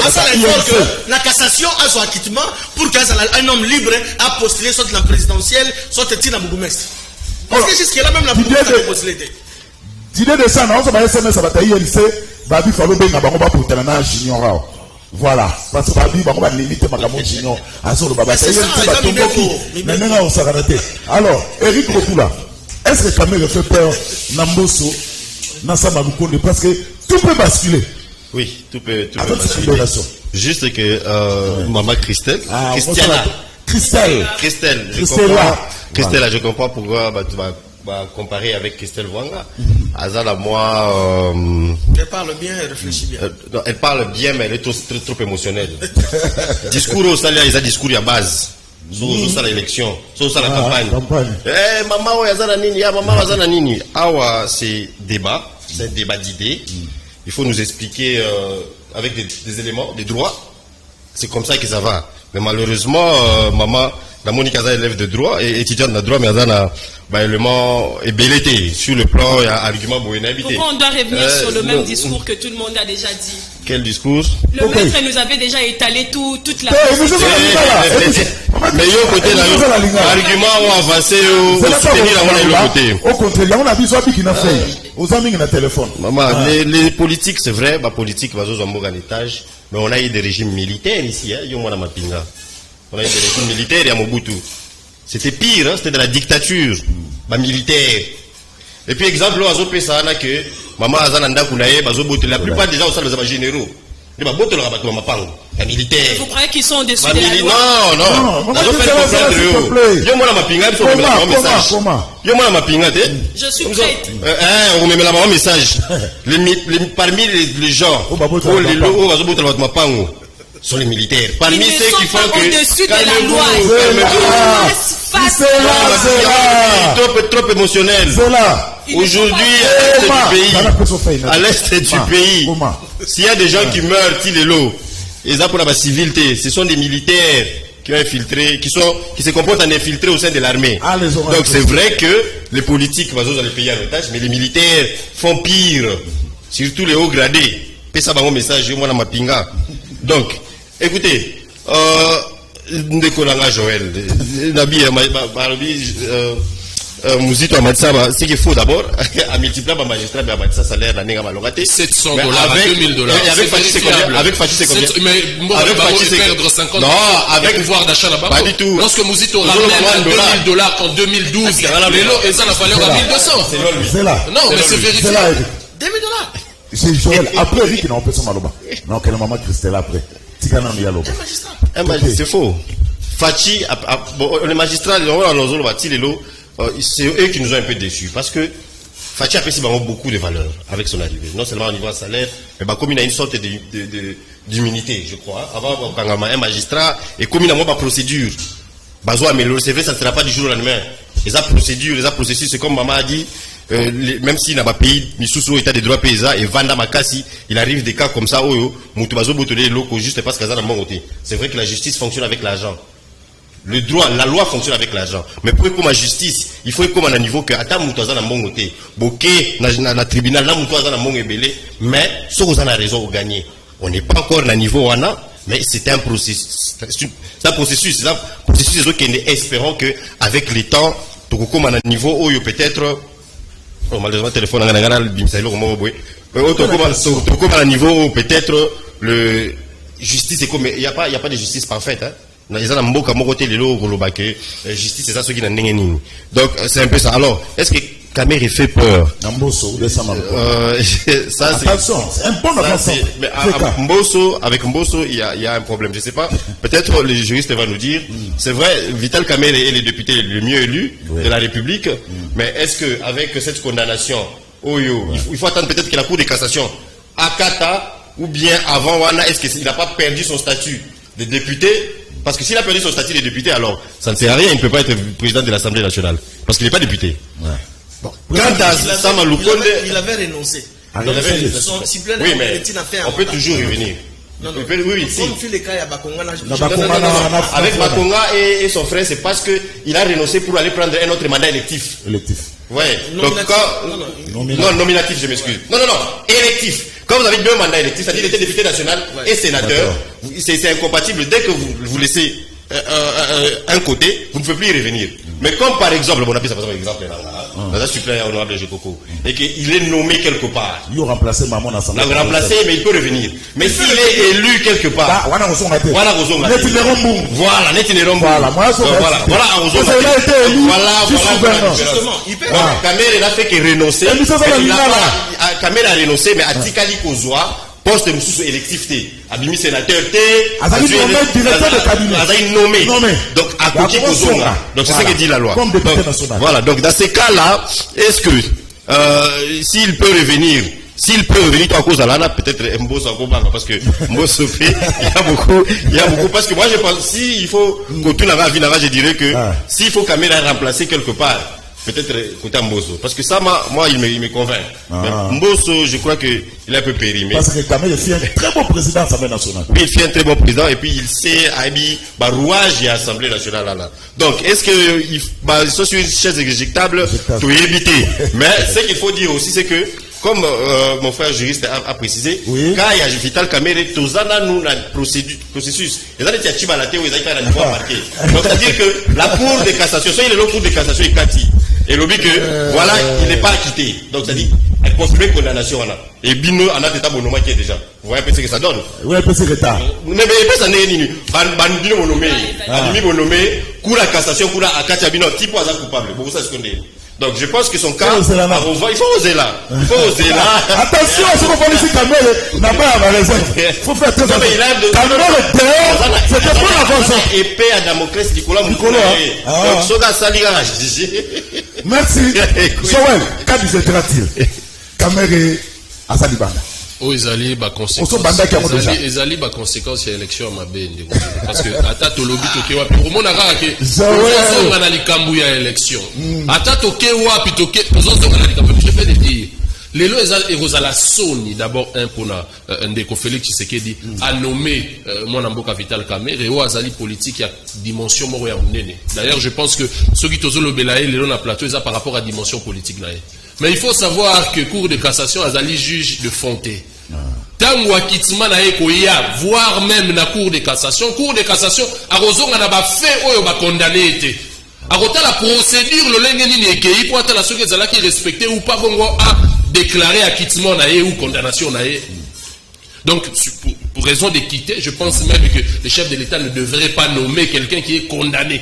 la cassation a son acquittement pour qu'un homme libre a postulé soit la présidentielle soit Tina Bougumestre. Parce que jusqu'à là même la présidentielle a postulé. L'idée de ça, non, ça va SMS à la INC, Babi Falo Benga Bangoba pour Telana Junior. Voilà, parce que Babi Bangoba limite Magamo Junior. Azolo Baba, c'est maintenant on s'est raté. Alors, Eric Rokula, est-ce que Kamel fait peur Namboso, Nassama Bukonde, parce que tout peut basculer. Oui, tout peut basculer. Juste que maman Christelle, Christelle, je comprends pourquoi tu vas comparer avec Christelle Wanga. Azala, moi. Elle parle bien, elle réfléchit bien. Non, elle parle bien, mais elle est trop émotionnelle. Discours au salaire, ils ont discours à base. Sur ça l'élection, sur ça la campagne. Eh, maman, Azala Nini, maman, Azala Nini. Awa, c'est un débat d'idées. Il faut nous expliquer avec des éléments, des droits. C'est comme ça que ça va. Mais malheureusement, maman, la Monique Aza élève de droit et étudiante de droit, mais Aza n'a élément est belleté sur le plan et argument pour une habiter. Pourquoi on doit revenir sur le même discours que tout le monde a déjà dit? Quel discours? Le maître nous avait déjà étalé toute la. Mais yo côté l'argument ont avancé au côté. Au contraire, on a besoin qui n'a fait. Aux amis qui n'a téléphone. Maman, les politiques, c'est vrai, ma politique va aux en étage, mais on a eu des régimes militaires ici, yo moi ma pinga. On a eu des régimes militaires et à Mobutu. C'était pire, c'était de la dictature, militaire. Et puis exemple, que maman Azananda Kounaye, la plupart des gens sont les généraux. Les militaires. Vous croyez qu'ils sont au-dessus de la loi? Non. Je suis prête. On met la message. Parmi les gens, sont les militaires. Parmi ceux qui font que au-dessus de la loi. Trop émotionnel. Aujourd'hui, à l'est du pays, s'il y a des gens qui meurent, ils ont pour la civilité. Ce sont des militaires qui ont infiltré, qui se comportent en infiltrés au sein de l'armée. Donc c'est vrai que les politiques vont les payer en otage, mais les militaires font pire, surtout les hauts gradés. Pesa bango message, moi na mapinga. Donc, écoutez, Ndekolanga Joël, Nabi, Mouzito Amatsaba, ce qu'il faut d'abord, à multiplier ma magistrat, mais ça salaire l'année à Malogate. $700, $2000. Avec Fachi, c'est combien? Avec Fachi, c'est combien? Mais avec Fachi, c'est perdre 50%. Non, avec pouvoir d'achat là-bas. Pas du tout. Lorsque Mouzito ramène à $2000 en 2012, les lots, et ça n'a fallu à 1200. C'est là. Non, mais c'est vérifié. $2000. C'est Joël. Après, Rick, non, on peut s'en maloba. Non, quelle maman Christelle après. C'est faux. Fachi, les magistrats, c'est eux qui nous ont un peu déçus. Parce que Fachi a pris beaucoup de valeur avec son arrivée. Non seulement au niveau salaire, mais comme il a une sorte d'immunité, je crois. Avant, un magistrat, et comme il a une procédure, c'est vrai, ça ne sera pas du jour au lendemain. Les procédures, les processus, c'est comme maman a dit, même s'il n'a pas payé, Missoussou état des droits paysans et Vanda Makasi, il arrive des cas comme ça, juste parce que c'est vrai que la justice fonctionne avec l'argent. Le droit, la loi fonctionne avec l'argent. Mais pour comme la justice, il faut comme à un niveau que attends Moutouaza na bon côté. Boké, na tribunal, là Moutouaza na bon ebélé, mais ce que vous en avez raison, vous gagnez. on n'est pas encore à niveau WANA, mais c'est un processus. C'est un processus qui est espérant que avec le temps, tout comme à un niveau où peut-être, malheureusement, téléphone, tout comme à un niveau où peut-être le justice est comme, il n'y a pas de justice parfaite, hein. Justice, c'est ça ce qui n'a. Donc, c'est un peu ça. Alors, est-ce que Kamere fait peur? Ça, attention, c'est un bon avancement. Mais avec Mbosso, il y a un problème. Je ne sais pas, peut-être le juriste va nous dire, c'est vrai, Vital Kamere est le député le mieux élu de la République, mais est-ce qu'avec cette condamnation, il faut attendre peut-être que la Cour de cassation Akata, ou bien avant Wana, est-ce qu'il n'a pas perdu son statut de député? Parce que s'il a perdu son statut de député, alors ça ne sert à rien, il ne peut pas être président de l'Assemblée nationale. Parce qu'il n'est pas député. Ouais. Bon. Quant à Sama Lukonde, il avait renoncé. Oui, mais on peut toujours revenir. Non, oui, si. Avec Bakonga et son frère, c'est parce qu'il a renoncé pour aller prendre un autre mandat électif. Ouais. Donc nominatif, je m'excuse. Non, électif. Quand vous avez deux mandats électifs, c'est-à-dire qu'il était député national et sénateur, c'est incompatible. Dès que vous laissez un côté, vous ne pouvez plus y revenir. Mais comme par exemple, on appelle ça par exemple, dans un suppléant honorable de Jekoko, et qu'il est nommé quelque part. Il a remplacé Maman dans sa remplacé, mais il peut revenir. Mais s'il est élu quelque part. Voilà, justement, Kamere n'a fait que renoncer. Kamere a renoncé, mais a Tikali Kozwa, poste de électif T. Abimi sénateur T. Nommé. Donc, à côté Kozonga. Donc, c'est ce que dit la loi. Voilà. Donc, dans ces cas-là, est-ce que, s'il peut revenir à cause de l'ANA, peut-être Mbosso Akobanga, parce que Mbosso fait, il y a beaucoup, parce que moi je pense, s'il faut, côté la vie, je dirais que, s'il faut Kamera remplacer quelque part, peut-être côté Mbosso, parce que ça, moi, il me convainc. Mais Mbosso, je crois qu'il est un peu périmé. Parce que Kamera fait un très bon président à l'Assemblée nationale. Oui, il fait un très bon président, et puis il sait, rouage et Assemblée nationale, là. Donc, est-ce que, sont sur une chaise éjectable, pour éviter. Mais, ce qu'il faut dire aussi, c'est que, comme mon frère juriste a précisé, quand il y a Vital Kamere, Tozana nous a processus. Et là, il y a Chibalate où il y a un niveau marqué. Donc, c'est-à-dire que la Cour de cassation, soit il est le Cour de cassation, il Kati. Et le but que, voilà, il n'est pas acquitté. Donc, c'est-à-dire, elle confirme condamnation, et Bino, en a été bonoma qui est déjà. Vous voyez un peu ce que ça donne? Oui, un peu ce que ça. Mais, ça n'est ni. Bandino monomé. Bandino monomé, Cour de cassation, Cour de Akati, Bino, type hasard coupable. Beaucoup ça se connaît. Donc je pense que son cas, il faut oser là. Attention à ce qu'on parle ici, Kamere n'a pas à raison. Il faut faire très attention. C'était pas l'avancement. Épée à Damoclès Nicolas. Donc Soga Saliga. Merci. Joël, qu'adviendra-t-il? Kamere à Salibanda. Ezali ba conséquence ya élection mabe ndeko parce que ata tolobi toke wapi komona kaka ke ozonga na likambu ya élection ata toke wapi toke ozonga na likambu je peux le dire lelo ezala soni d'abord un pona ndeko Félix Tshisekedi a nommé mwana mboka Vital Kamere o azali politique ya dimension moko ya munene. D'ailleurs je pense que ceux qui tozolobela lelo na plateau eza par rapport à dimension politique na ye. Mais il faut savoir que Cour de cassation azali juge de Fonté. Tango akitima na eko ya voire même na Cour de cassation a rozonga na ba fait oyo ba condamné été. A rota la procédure le lenge nini ekei pour atala soki ezala ki respecté ou pas bongo a déclaré akitima na ou condamnation na ye. Donc pour raison d'équité, je pense même que le chef de l'État ne devrait pas nommer quelqu'un qui est condamné.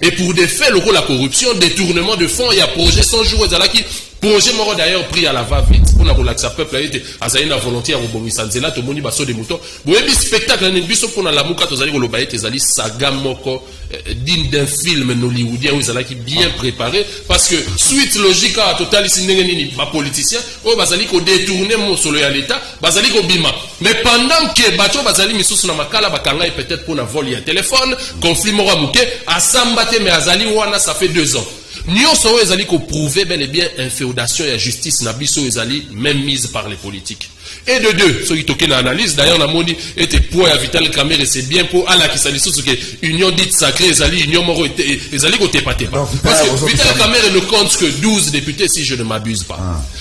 Et pour des faits, le rôle la corruption, détournement de fonds, il y a projet 100 jours qui projet mort d'ailleurs pris à la va-vite pour relaxer peuple a été azaïna volontaire au bomi sanzela to moni baso de mouton boyebi spectacle ne biso pour la muka tozali ko loba ete zali saga moko digne d'un film hollywoodien où zala qui bien préparé parce que suite logique à total ici ndenge nini ba politicien o bazali ko détourner mon solo ya l'état bazali ko bima mais pendant que bato bazali misusu na makala bakanga peut-être pour na vol ya téléphone conflit moko muke asamba te mais azali wana ça fait 2 ans. nyonso oyo ezali ko prouver bel et bien inféodation et justice na biso ezali même mise par les politiques. Et de deux, ceux qui toquent l'analyse, d'ailleurs, la moni était pour Vital Kamerhe, c'est bien pour Allah qui s'allie sous ce que union dite sacrée, ezali union moro, ezali côté paté pas. Parce que Vital Kamerhe ne compte que 12 députés, si je ne m'abuse pas.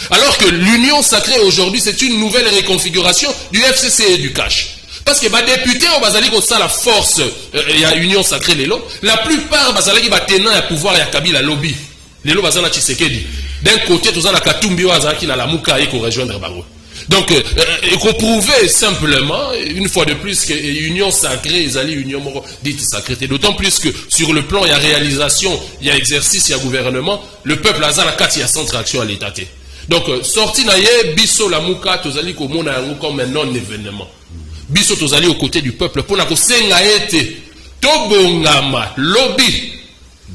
Alors que l'union sacrée aujourd'hui, c'est une nouvelle réconfiguration du FCC et du cash. Parce que les députés, ont ça la force, il y a union sacrée, la plupart, ils ont tenant à pouvoir, il y a Kabila lobby. Les lots, ils ont Tshisekedi. D'un côté, ils ont la Katumbi, ils ont la Mouka, ils ont rejoindre Bango. Donc, il faut prouver simplement, une fois de plus, que l'union sacrée, ils allaient union dite sacrée. D'autant plus que sur le plan, il y a réalisation, il y a exercice, il y a gouvernement, le peuple a la carte, il y a centre action à l'état. Donc, sorti naïe, biso la mouka, tozali komona yango comme un non-événement. Biso tozali aux côtés du peuple, pour na kosenga ete, tobongama, lobby,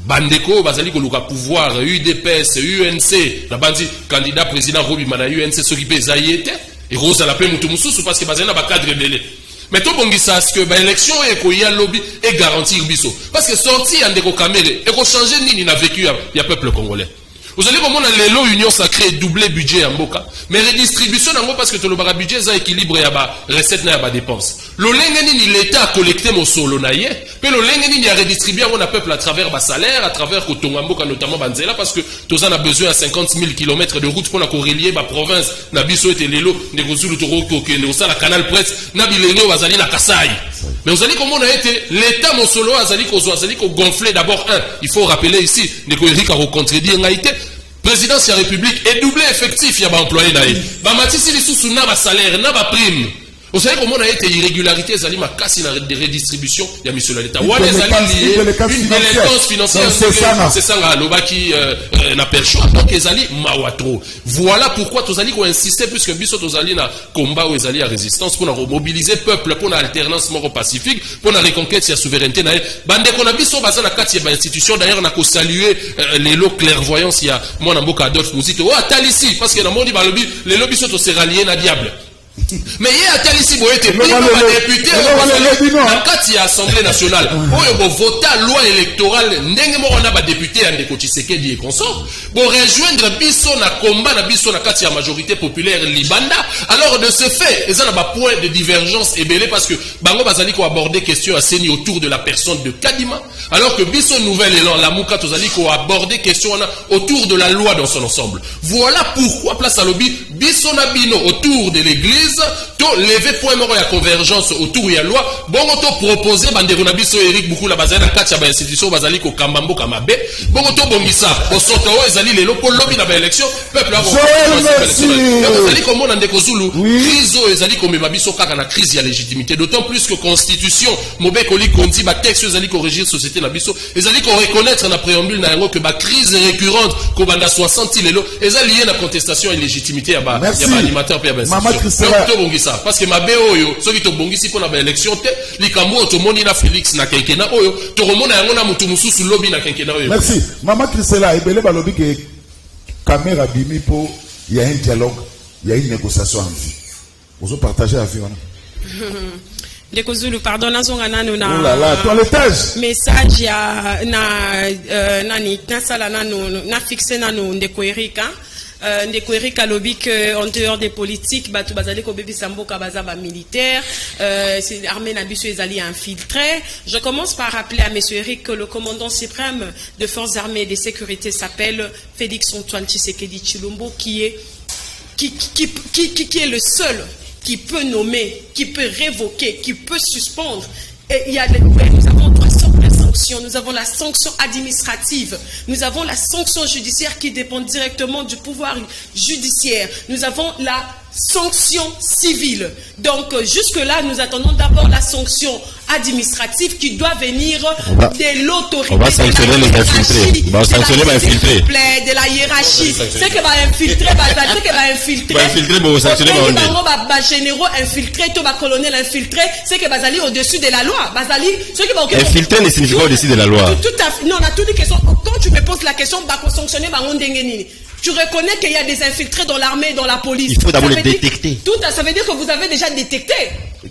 bandeko, bazali koluka pouvoir, UDPS, UNC, la bandi, candidat président Robi Mana UNC, ce qui peut zayete, et Rose à la paix Moutoumousou, parce que bazali na ba cadre belé. Mais tout bon ça, ce que l'élection et qu'il y a lobby et garantir biso. Parce que sorti en déco caméra, et qu'on change ni n'a vécu, il y a peuple congolais. Vous allez comment l'élo union sacrée doublé budget en boka, mais redistribution en parce que tout le budget ça équilibre et à recette na dépense. Le lengeni ni l'état collecté mon solo naie, puis le lengeni ni a redistribué on a peuple à travers bas salaire, à travers Kotongamboka notamment Banzela parce que tous en a besoin à 50 000 km de route pour la corrélier ma province, na biso et l'élo, ne Rosulu Toroko que ne ça la canal presse, na bilengo bazali la Kasai. Mais vous allez comment on a été l'état mon solo azali ko gonflé d'abord il faut rappeler ici ne ko Eric a recontredire ngaité présidence de la République est doublé effectif, il y a des employés là. Bah, Matisse, il sous n'a pas salaire, n'a pas prime. Vous savez comment on a été irrégularité, Zali ma casse de redistribution, il y a monsieur l'État. Ouais, les alliés, une délinquance financière, c'est ça, l'Oba qui n'a pas le choix. Donc, les alliés, mawatro. Voilà pourquoi tous alliés ont insisté, puisque Bissot, tous alliés, na combat ou les alliés à résistance, pour mobiliser peuple, pour l'alternance moro-pacifique, pour la reconquête de la souveraineté. Bande qu'on a Bissot, basé na 4e institution, d'ailleurs, on a salué les lots clairvoyance, il y a moi, Namboka Adolphe Mouzito. Oh, attends ici, parce que dans mon dit, les lots Bissot, c'est rallié, na diable. Mais il y a tel ici, vous êtes député, dans quatre l'Assemblée nationale, vous votez la loi électorale, on a député en déco Tshisekedi et consort, pour rejoindre Bisso na combat na Bisso na quatre majorité populaire Libanda. Alors de ce fait, ils ont un point de divergence ébélé parce que Bango Bazali ko aborder question à Seni autour de la personne de Kadima, alors que Bisso Nouvelle Élan, la Mouka Tozali ko aborder question autour de la loi dans son ensemble. Voilà pourquoi place à lobby Bisso na Bino autour de l'église. To lever point mort ya convergence autour de la loi bongo to proposer bandeko na biso Eric beaucoup la bazali na kati ya ba institution bazali ko kambambo kamabe bongo to bongisa osoto o ezali lelo po lobby na ba élection peuple a bazali comme on ndeko Zulu crise ezali comme ma biso kaka na crise ya légitimité d'autant plus que constitution mobeko li konti ba texte ezali ko régir société na biso ezali ko reconnaître na préambule na yango que ba crise récurrente ko banda 60 lelo ezali lié na contestation et légitimité ya ba animateur pe ba bongisa parce que ma beoyo ceux qui to bongisi pour la élection te likambo to moni na Félix na kenkena oyo to remona yango na mutu mususu lobby na kenkena oyo. Merci Maman Christella ebele ba lobby que caméra bimi pour il y a un dialogue, il y a une négociation en vie. Vous partagez la vie Ndeko Zulu pardon nazonga nanu na oh là là toilettage message ya na nani nasala nanu na fixé nanu ndeko Erika ndeko Erika lobby que en dehors des politiques batu bazali ko bebisa mboka bazaba militaire c'est armée na biso ezali infiltré. Je commence par rappeler à monsieur Eric que le commandant suprême de forces armées et de sécurité s'appelle Félix Antoine Tshisekedi Tshilombo qui est le seul qui peut nommer, qui peut révoquer, qui peut suspendre. Et il y a nous avons trois sortes de sanctions. Nous avons la sanction administrative, nous avons la sanction judiciaire qui dépend directement du pouvoir judiciaire. Nous avons la sanction civile. Donc jusque-là, nous attendons d'abord la sanction administrative qui doit venir de l'autorité. On va sanctionner les infiltrés. On va sanctionner les infiltrés. De la hiérarchie. C'est que va infiltrer, c'est que va infiltrer. Va infiltrer, bon, sanctionner va généraux infiltrés, tout va colonel infiltré, c'est que va aller au-dessus de la loi. Infiltrer ne signifie pas au-dessus de la loi. Tout à fait. Non, on a tout dit question. Quand tu me poses la question, va sanctionner, va on dengenini. Tu reconnais qu'il y a des infiltrés dans l'armée, dans la police. Il faut d'abord les détecter. Ça veut dire que vous avez déjà détecté.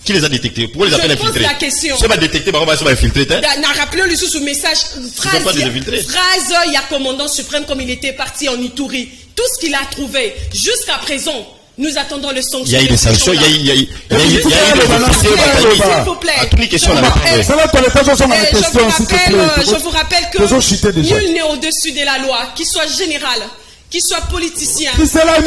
Qui les a détectés? Pourquoi les appelle infiltrés? Je pose la question. C'est pas détecté, par contre, c'est pas infiltré. N'a rappelé le sous message, phrase, il y a commandant suprême comme il était parti en Ituri. Tout ce qu'il a trouvé jusqu'à présent. Nous attendons les sanctions. Il y a eu des sanctions, il y a eu des s'il vous plaît. Je vous rappelle que nul n'est au-dessus de la loi, qu'il soit général, qu'il soit politicien. Azala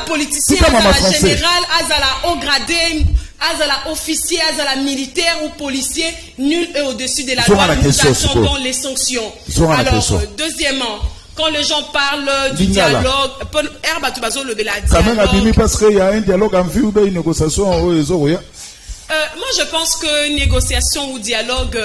politicien, azala général, azala haut gradé, azala officier, azala militaire ou policier, nul est au-dessus de la loi. Nous attendons les sanctions. Alors, deuxièmement, quand les gens parlent du dialogue, quand même, parce qu'il y a un dialogue en vue ou une négociation. Moi, je pense que négociation ou dialogue,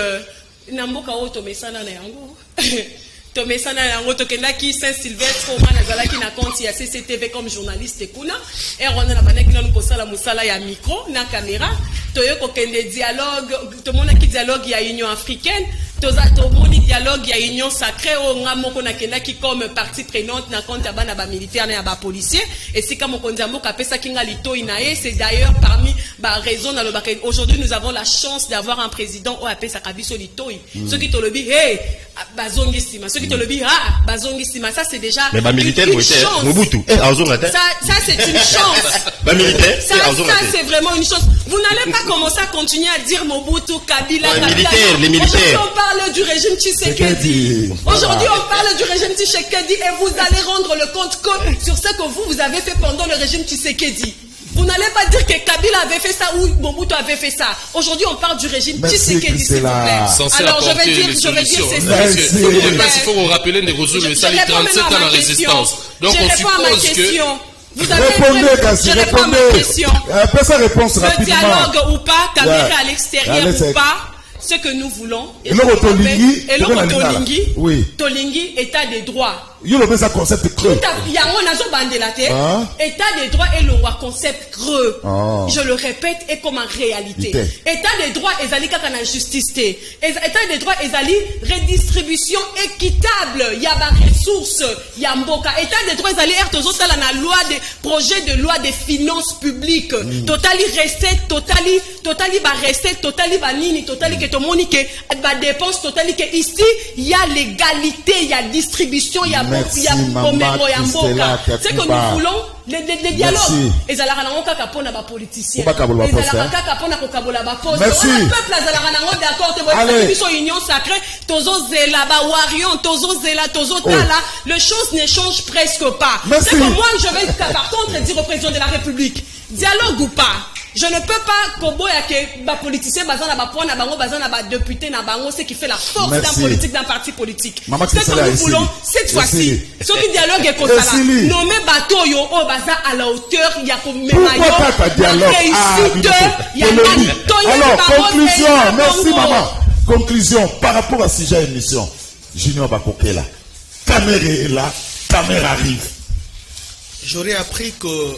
Tomesana yango tokendaki Saint-Sylvestre au manazalaki na compte ya CCTV comme journaliste kuna et on a banaki na posala musala ya micro na caméra toyoko kende dialogue to mona ki dialogue ya Union africaine toza to moni dialogue ya Union sacrée o ngamoko na kendaki comme partie prenante na compte ya bana ba militaire na ba policier et si comme konza moko pesa kinga litoi na e c'est d'ailleurs parmi ba raison na le bakay aujourd'hui nous avons la chance d'avoir un président o apesa kabiso litoi ceux qui to lobi hey bazongi sima ceux qui te le disent bazongi sima ça c'est déjà mais ba militaire une chance. Mobutu ça c'est une chance. Ba militaire ça c'est vraiment une chance. Vous n'allez pas commencer à continuer à dire Mobutu, Kabila, les militaires. Aujourd'hui on parle du régime Tshisekedi. Aujourd'hui on parle du régime Tshisekedi et vous allez rendre le compte sur ce que vous avez fait pendant le régime Tshisekedi. Vous n'allez pas dire que Kabila avait fait ça ou Mobutu avait fait ça. Aujourd'hui, on parle du régime Tshisekedi, s'il vous plaît. Alors, je vais dire c'est ça. Il faut vous rappeler des ressources, mais ça, les 37 ans la résistance. Donc, on suppose que... Vous avez je réponds à ma question. Le dialogue ou pas, caméra à l'extérieur ou pas, ce que nous voulons. Et le Tolingi, état des droits. Il y a un concept creux. État des droits est le concept creux. Je le répète, et comme en réalité. État des droits est allé quand la justice. État des droits est allé redistribution équitable. Il y a des ressources, il y a mboka. État des droits est allé la loi des projets de loi des finances publiques. Totali recette, totali recette, totali banini, totali que tout le monde que dépense, totali que ici il y a l'égalité, il y a distribution, il y a merci, c'est que nous voulons les dialogues. Et ça la kaka pona ba politicien. Et ça la kaka pona ko kabola ba poste. Le peuple azala d'accord te voit union sacrée, tozo zela ba warion, tozo zela, tozo tala, les choses ne changent presque pas. C'est que moi je vais par contre dire au président de la République, dialogue ou pas. Je ne peux pas koboya que ba politicien bazana ba pona bango bazana ba député na bango c'est qui fait la force d'un politique d'un parti politique. C'est que nous voulons cette fois-ci ce qui dialogue est comme ça nommer bateau yo o baza à la hauteur il y a comme memayo réussite il y a alors conclusion merci maman conclusion par rapport à ce sujet émission Junior Bakokela caméra est là caméra arrive. J'aurais appris que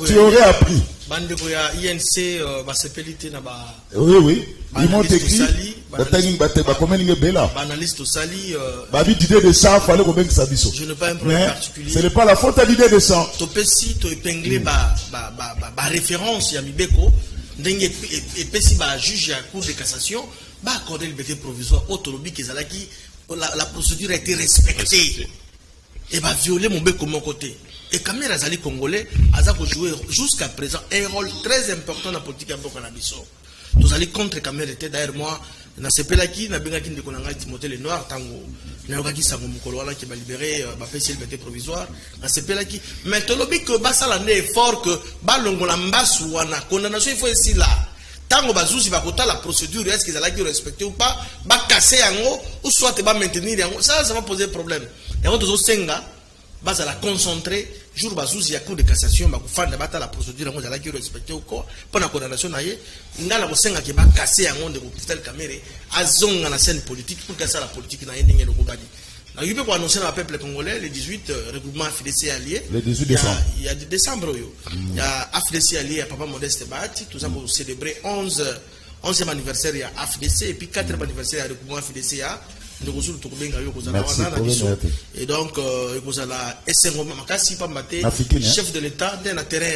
tu aurais appris bandeko ya INC basepelité na ba oui ils m'ont écrit analyste sali d'idée de ça fallait qu'on mette sa biso. Je n'ai pas un problème particulier. Ce n'est pas la faute à l'idée de ça. Topesi to épingler ba référence ya mibeko ndenge epesi ba juge à cour de cassation ba accorder liberté provisoire autonomie kezalaki la procédure a été respectée et va violer mon bec de mon côté. Et Kamera Zali Congolais a joué jusqu'à présent un rôle très important dans la politique de Bokanamiso. Nous allons contre Kamera était d'ailleurs moi, na sepelaki na bengaki de konanga Timothée le Noir tango na yokaki sango mukolo wana qui va libérer ba pesi liberté provisoire na sepelaki maintenant que basala ne effort que balongola mbasu wana condamnation il faut ici là. Tango bazuzi va la procédure est-ce qu'ils allaient respecter ou pas ba casser yango ou soit ba maintenir yango ça va poser problème. Et on doit senga base à la concentrer jour bazuzi ya cour de cassation ba kufanda bata la procédure yango allaient respecter ou quoi pour la condamnation na ye ngala ko senga ke ba casser yango de hôpital Caméré azonga na scène politique pour casser la politique na yendenge le gobadi. Na yupe pour annoncer au peuple congolais le 18 regroupement FDC allié le 18 décembre. Il y a décembre yo. Il y a FDC allié à Papa Modeste Bati tout ça pour célébrer 11e anniversaire à FDC et puis 4e anniversaire à regroupement FDC à Et donc, vous avez chef de l'État, d'un terrain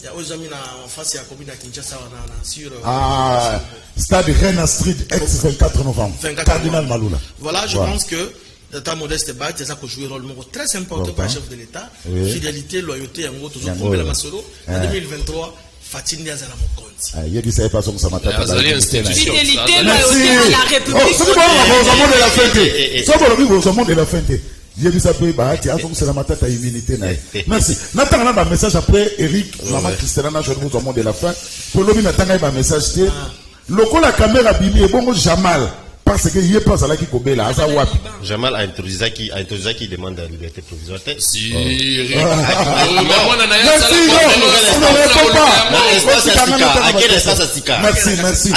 il y a aux amis en face, il y a combien de Kinshasa sur. Stade Rena Street, ex-24 novembre. Cardinal Maloula. Voilà, je pense que l'État modeste bat, c'est ça que joue un rôle très important pour le chef de l'État. Fidélité, loyauté, en gros, toujours pour la Masolo. En 2023, Fatine Diazala Mokonzi. Il y a dit ça, pas son ça m'a tapé. Fidélité, loyauté à la République. C'est bon, de la fête. C'est bon, de la fête. J'ai vu ça, c'est la matata immunité. Merci. N'attendons pas un message après, Eric, maman Christina, je vous demande de la fin. Pour l'homme, n'attendons un message. Le coup, la caméra bimi est bon, Jamal. Parce que il est pas là qui cobe là, Jamal a introduit ça qui demande la liberté provisoire. Si, Eric. Merci.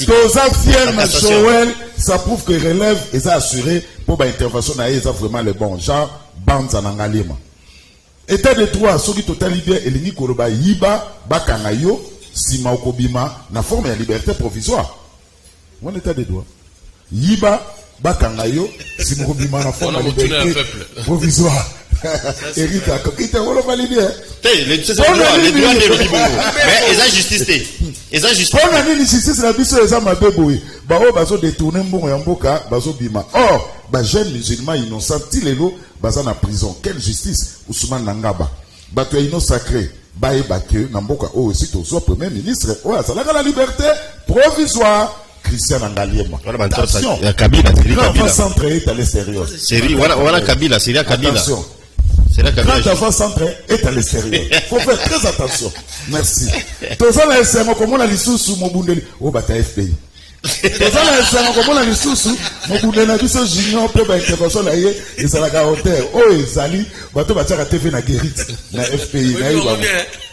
Toza fier na Joël, ça prouve que relève et ça assuré pour l'intervention na ça vraiment le bon genre banza na ngalima. État de droit soki total bien elingi koloba yiba bakanga yo sima okobima na forme ya liberté provisoire. Mon état de droit. Yiba bakanga yo sima okobima na forme ya liberté provisoire. Eric a coquité, on l'a validé. Les droits de l'Obibongo. Mais ils ont justice. Ils ont justice. On a dit justice, la biso, ils ont ma bébé. Bah, oh, baso détourné, mbongo yamboka, baso bima. Or, bah, jeune musulman innocent, tilelo, baso na prison. Quelle justice? Ousmane Nangaba. Bah, tu es innocent sacré. Bah, et bah, que, namboka, oh, aussi, tu sois premier ministre. Ouais, ça l'a la liberté provisoire. Christian Angaliema. Attention. Grand centre est à l'extérieur. Série, voilà Kabila, c'est la Kabila. Attention. Quand l'enfant centre est à l'extérieur. Il faut faire très attention. Merci. Tout ça, là, c'est comment on a les sous mon bundeli. Oh, bah, t'as FPI. Tout ça, là, c'est comment on a les sous mon bundeli. On a vu ce junior, peu, bah, intervention, là, et ça, la garantie. Oh, et Zali, bah, tu vas te TV, na guérite. Na FPI,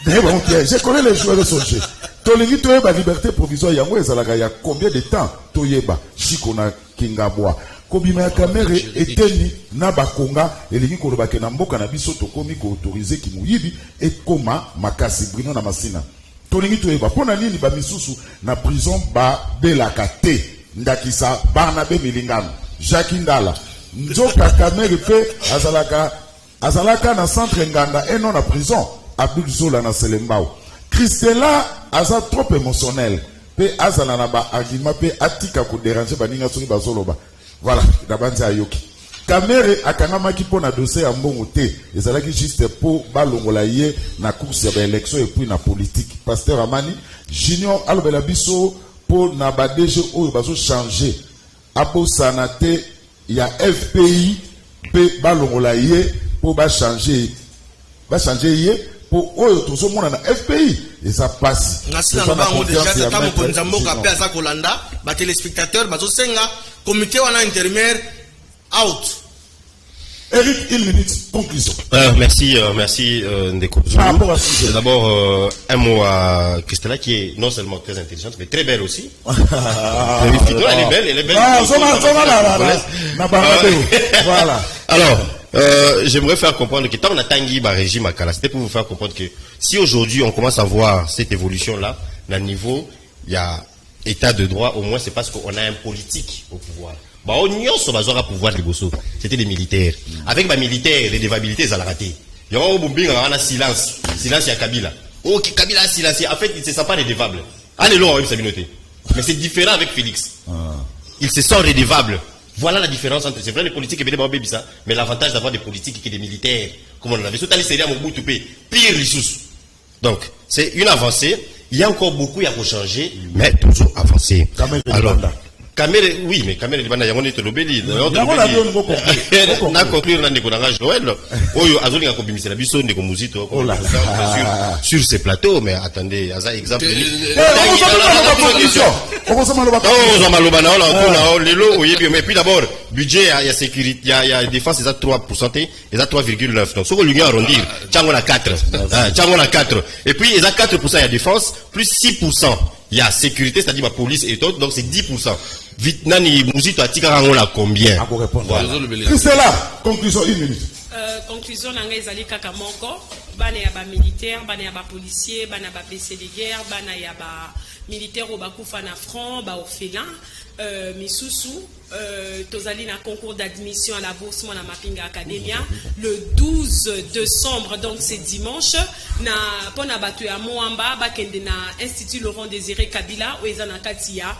je connais les joueurs de son jeu. Tolingi, tu es la liberté provisoire. Yango, et ça, il y a combien de temps? Toyeba, Chikona, Kingabwa. Kobima ya kamere eteni na bakonga elingi koloba ke na mboka na biso tokomi ko autoriser ki muyibi ekoma makasi brino na masina tolingi toyeba pona nini ba misusu na prison ba belaka te ndakisa bana be milingano Jacques Ndala nzoka kamere pe azalaka na centre nganda et non na prison Abdul Zola na Selembao Christela aza trop émotionnel pe azala na ba argument pe atika ko déranger baninga soki bazoloba. Voilà, d'abord c'est Ayoki. Kamere akangamaki pour na dossier à mbongote. Et ça là qui juste pour balongolaye na course ya élection et puis na politique. Pasteur Amani, Junior alobela biso pour na ba DG oyo bazo changer. Apo sanate ya FPI pe balongolaye pour ba changer. Ba changer yé pour oyo tozo mona na FPI et ça passe. Ngasina bango déjà tata mo konzamboka pe aza kolanda ba téléspectateurs bazo senga comité wana intérimaire out. Eric, une minute, conclusion. Merci Ndeko. D'abord, un mot à Christella qui est non seulement très intelligente, mais très belle aussi. Elle est belle. Voilà. Alors, j'aimerais faire comprendre que tant on a tanguy par régime à Kala, c'était pour vous faire comprendre que si aujourd'hui on commence à voir cette évolution-là, à niveau, il y a état de droit, au moins c'est parce qu'on a un politique au pouvoir. Bah, on y a pouvoir de Bosso. C'était des militaires. Avec les militaires, les dévabilités, ça l'a raté. Il y a un silence. Silence, il y a Kabila. Oh, Kabila a silencié. En fait, il ne se sent pas redevable. Allez, là, on sa communauté. Mais c'est différent avec Félix. Il se sent redevable. Voilà la différence entre. C'est vrai, les politiques, mais l'avantage d'avoir des politiques et des militaires, comme on en avait. Surtout les séries à Mobutu, pire ressources. Donc, c'est une avancée. Il y a encore beaucoup à changer, mais toujours avancer. Alors, Kamere, oui, mais Kamere, il y a un peu de l'obéli. On a conclu dans les Joël. Oyo, Azoli a commis la bison de Komuzito sur ces plateaux, mais attendez, à ça, exemple. Mais puis d'abord, budget, il y a sécurité, il y a défense, il y a 3%, il y a 3,9%. Donc, ce qu'on lui a arrondi, Tchango a 4. Et puis, il y a 4%, il y a défense, plus 6%. Il y a sécurité, c'est-à-dire ma police et tout, donc c'est 10%. Vite, Nani, Mouzito, Atika, on a combien? C'est là, conclusion, une minute. Conclusion nanga ezali kaka moko bana ya ba militaire bana ya ba policier bana ba blessé de guerre bana ya ba militaire au bakufa na front ba orphelin misusu tozali na concours d'admission à la bourse na Mapinga Academia le 12 décembre donc c'est dimanche na pona batu ya Moamba bakende na Institut Laurent Désiré Kabila oeza na katia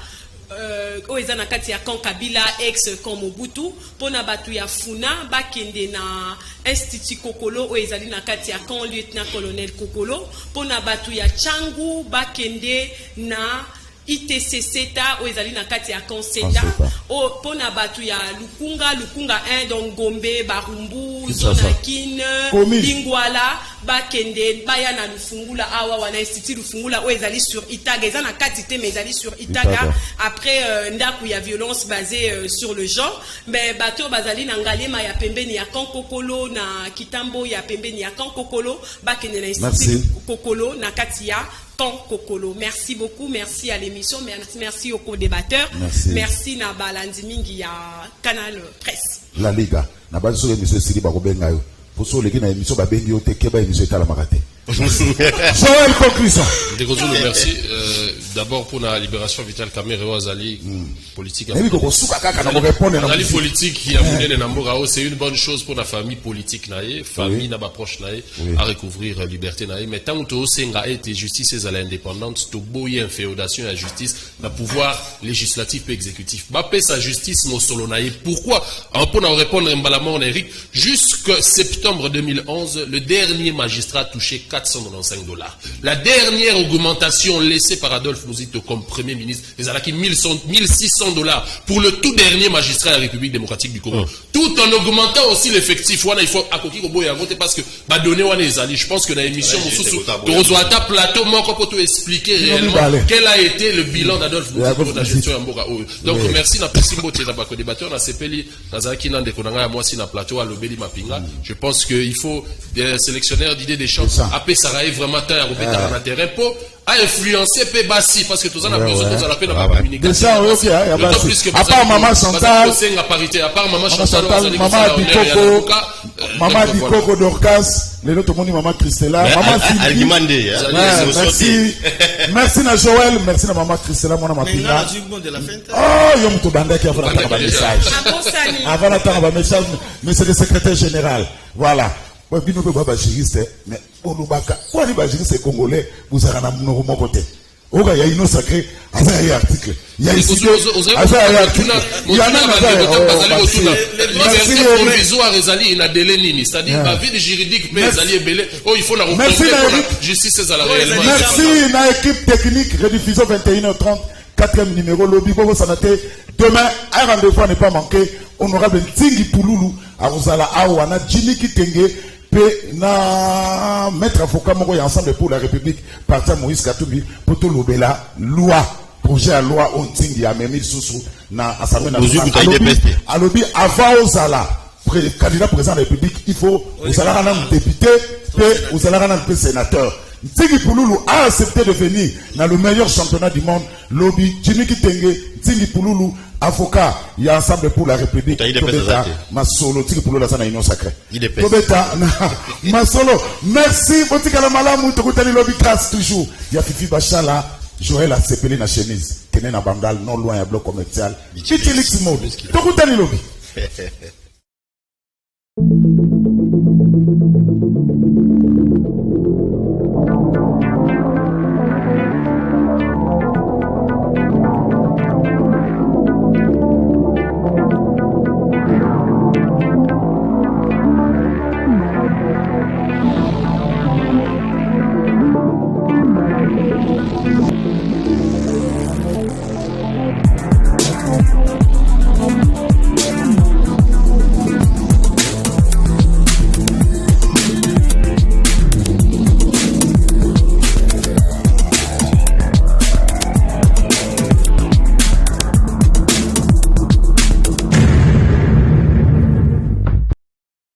oeza na kati ya camp Kabila ex camp Mobutu pona batu ya Funa bakende na Institut Kokolo oezali na kati ya camp lieutenant colonel Kokolo pona batu ya Changu bakende na ITC Seta oezali na kati ya camp Seta o pona batu ya Lukunga 1 donc Gombe Barumbu Zonakine Lingwala bakende baya na Lufungula awa wana Institut Lufungula oezali sur Itaga eza na kati te mais ezali sur Itaga après ndaku ya violence basée sur le genre mais bato bazali na Ngalema ya pembeni ya camp Kokolo na Kitambo ya pembeni ya camp Kokolo bakende na Institut Kokolo na kati ya Kokolo. Merci beaucoup, merci à l'émission, merci aux co-débatteurs, merci na balandi mingi ya Canal Presse. La Liga, na base sur l'émission Siri Barobenga yo. Pour ceux qui ont émission babengi yo te keba émission etala makate. Joël conclusion. Merci. D'abord pour la libération Vital Kamerhe Azali politique. Azali politique qui a mené Namborao, c'est une bonne chose pour la famille politique naïe, famille n'a pas proche naïe à recouvrir liberté naïe. Mais tant que Osenga été justice à l'indépendance, to boyer inféodation à la justice, le pouvoir législatif et exécutif. Bapé sa justice mon solo naïe. Pourquoi? Pour nous répondre Mbalamon Eric, jusqu'en septembre 2011, le dernier magistrat a touché $495. La dernière augmentation laissée par Adolphe Mouzito comme Premier ministre, les alaki $1,600 pour le tout dernier magistrat de la République démocratique du Congo. Tout en augmentant aussi l'effectif. Il faut accoquer au bout et à voter parce que donner je pense que dans l'émission, Tozoata Plateau, moi, pour tout expliquer réellement quel a été le bilan d'Adolphe Mouzito dans la gestion Mboka. Donc, merci na Pessimbo Télabako débatteur, na Sepeli, na Zaki Nande Konanga, moi, si na Plateau, à l'Obéli Mapinga. Je pense qu'il faut des sélectionneurs d'idées des champs. Après, ça arrive vraiment tard à un terrain pour influencer Pébassi parce que tout ça n'a besoin de la peine de communication. À part Maman Chantal, Maman Dikoko Dorcas, les autres monde Maman Christella, Maman Sylvie. Merci na Joël, merci na Maman Christella, mon Mapinga. Oh, yom to banda qui a fait un message. Avant d'attendre un message, mais c'est le secrétaire général. Voilà. Ouais, puis nous pouvons pas juriste, mais on nous bat. Quoi, les juriste congolais, vous avez un nom mon côté. Oh, il y a une sacrée, il y a un article. Il y a ici, il y a un article. Il y a un article. Liberté provisoire, il a délai nini. C'est-à-dire, la vie juridique, mais il faut la reprendre. Justice, c'est à la réellement. Merci, la équipe technique, rediffusion 21h30, 4e numéro, lobby, pour vous demain, un rendez-vous n'est pas manqué. Honorable Ntingi Pouloulou, Aruzala Awana, Jimmy Kitenge, na maître avocat moko ya ensemble pour la République parti Moïse Katumbi pour tout l'obéla loi projet à loi on tingi ya memi susu na assemblée nationale alobi avant ozala candidat président de la République il faut ozala kana député pe ozala kana pe sénateur. Ntingi Pouloulou a accepté de venir dans le meilleur championnat du monde lobby Jimmy Kitenge Ntingi Pouloulou avocat, il y a ensemble pour la République. Tobeta, Masolo, Tiki pour la sana union sacrée. Tobeta, Masolo, merci. Botika la malamu, Tokutani lobby trace toujours. Il y a Fifi Bachala, Joël a sepelé na chemise. Kenen na Bandal, non loin à bloc commercial. Chichilix mode. Tokutani lobby.